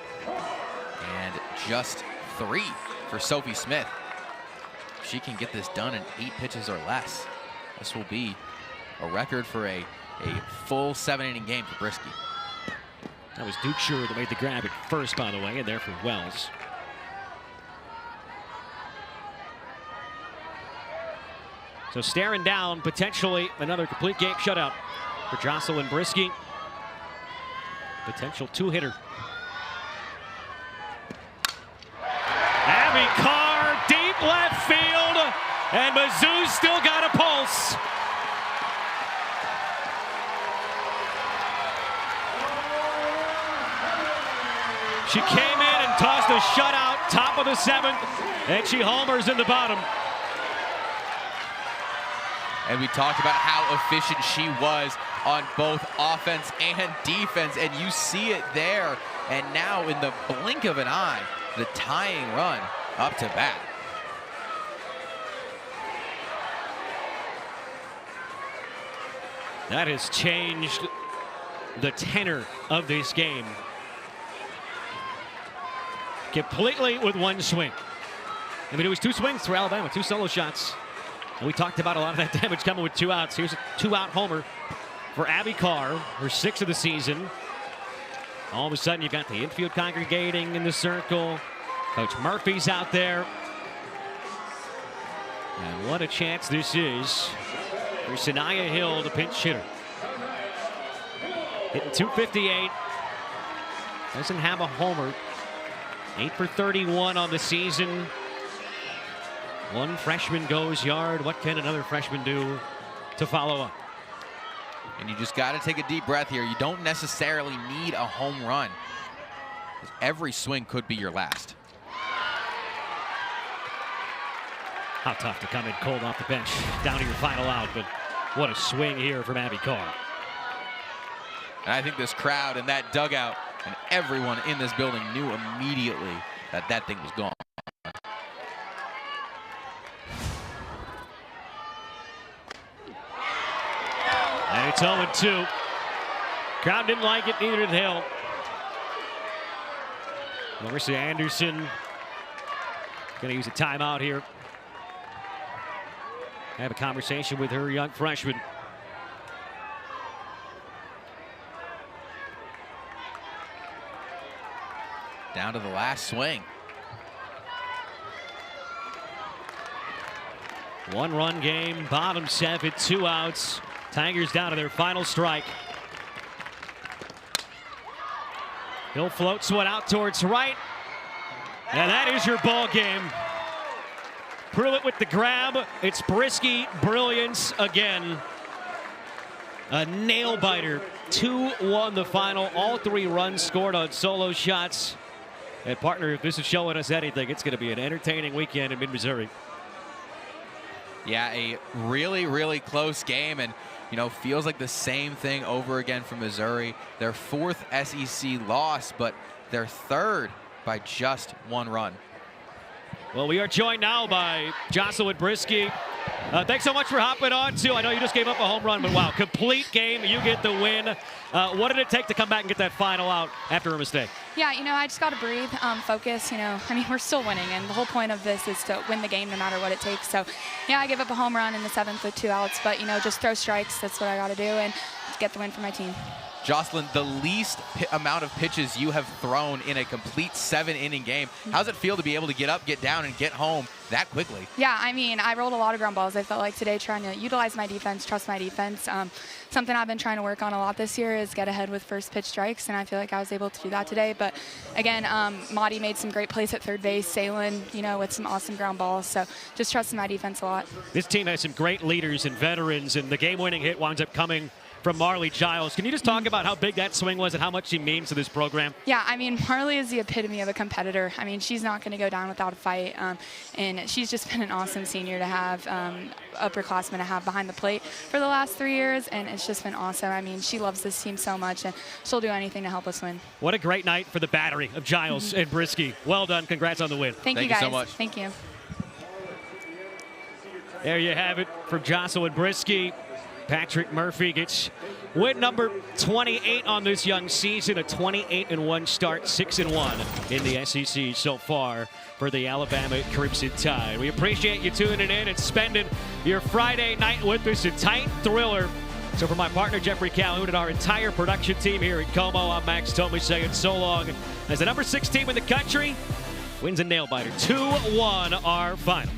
and just 3 for Sophie Smith. If she can get this done in 8 pitches or less, this will be a record for a full 7-inning game for Brisky. That was Duke Schurer that made the grab at first, by the way, and there for Wells. So staring down potentially another complete game shutout for Jocelyn Brisky. Potential 2-hitter. Abby Carr, deep left field, and Mizzou's still got a pulse. She came in and tossed a shutout, top of the 7th, and she homers in the bottom. And we talked about how efficient she was on both offense and defense, and you see it there. And now in the blink of an eye, the tying run up to bat. That has changed the tenor of this game completely with 1 swing. I mean, it was 2 swings for Alabama, 2 solo shots. And we talked about a lot of that damage coming with 2 outs. Here's a 2-out homer for Abby Carr, her 6th of the season. All of a sudden, you've got the infield congregating in the circle. Coach Murphy's out there. And what a chance this is for Sanaya Hill, the pinch hitter. Hitting .258. Doesn't have a homer. 8 for 31 on the season. 1 freshman goes yard. What can another freshman do to follow up? And you just got to take a deep breath here. You don't necessarily need a home run. Every swing could be your last. How tough to come in cold off the bench, down to your final out, but what a swing here from Abby Carr. And I think this crowd and that dugout and everyone in this building knew immediately that that thing was gone. And it's 0-2. Crowd didn't like it, neither did Hill. Marissa Anderson going to use a timeout here. Have a conversation with her young freshman. Down to the last swing. One-run game, bottom 7, 2 outs. Tigers down to their final strike. Hill floats one out towards right. And that is your ball game. Pruitt with the grab. It's Brisky brilliance again. A nail biter. 2-1 the final. All 3 runs scored on solo shots. And partner, if this is showing us anything, it's going to be an entertaining weekend in mid-Missouri. Yeah, a really, really close game, and you know, feels like the same thing over again for Missouri. Their 4th SEC loss, but their 3rd by just 1 run. Well, we are joined now by Jocelyn Brisky. Thanks so much for hopping on, too. I know you just gave up a home run, but wow, complete game. You get the win. What did it take to come back and get that final out after a mistake? Yeah, you know, I just got to breathe, focus. You know, I mean, we're still winning, and the whole point of this is to win the game no matter what it takes. So, yeah, I gave up a home run in the 7th with 2 outs, but, you know, just throw strikes. That's what I got to do, and get the win for my team. Jocelyn, the least amount of pitches you have thrown in a complete 7-inning game. How's it feel to be able to get up, get down, and get home that quickly? Yeah, I mean, I rolled a lot of ground balls. I felt like today trying to utilize my defense, trust my defense. Something I've been trying to work on a lot this year is get ahead with first pitch strikes, and I feel like I was able to do that today. But again, Maudie made some great plays at third base. Salen, you know, with some awesome ground balls. So just trusting my defense a lot. This team has some great leaders and veterans, and the game-winning hit winds up coming from Marley Giles. Can you just talk about how big that swing was and how much she means to this program? Yeah, I mean, Marley is the epitome of a competitor. I mean, she's not going to go down without a fight, and she's just been an awesome senior to have, upperclassman to have behind the plate for the last 3 years, and it's just been awesome. I mean, she loves this team so much, and she'll do anything to help us win. What a great night for the battery of Giles and Brisky. Well done. Congrats on the win. Thank you guys so much. Thank you. There you have it from Jocelyn Brisky. Patrick Murphy gets win number 28 on this young season, a 28-1 start, 6-1 in the SEC so far for the Alabama Crimson Tide. We appreciate you tuning in and spending your Friday night with us, a tight thriller. So for my partner Jeffrey Calhoun and our entire production team here at Como, I'm Max Tomey saying so long as the number 6 team in the country wins a nail biter. 2-1 our final.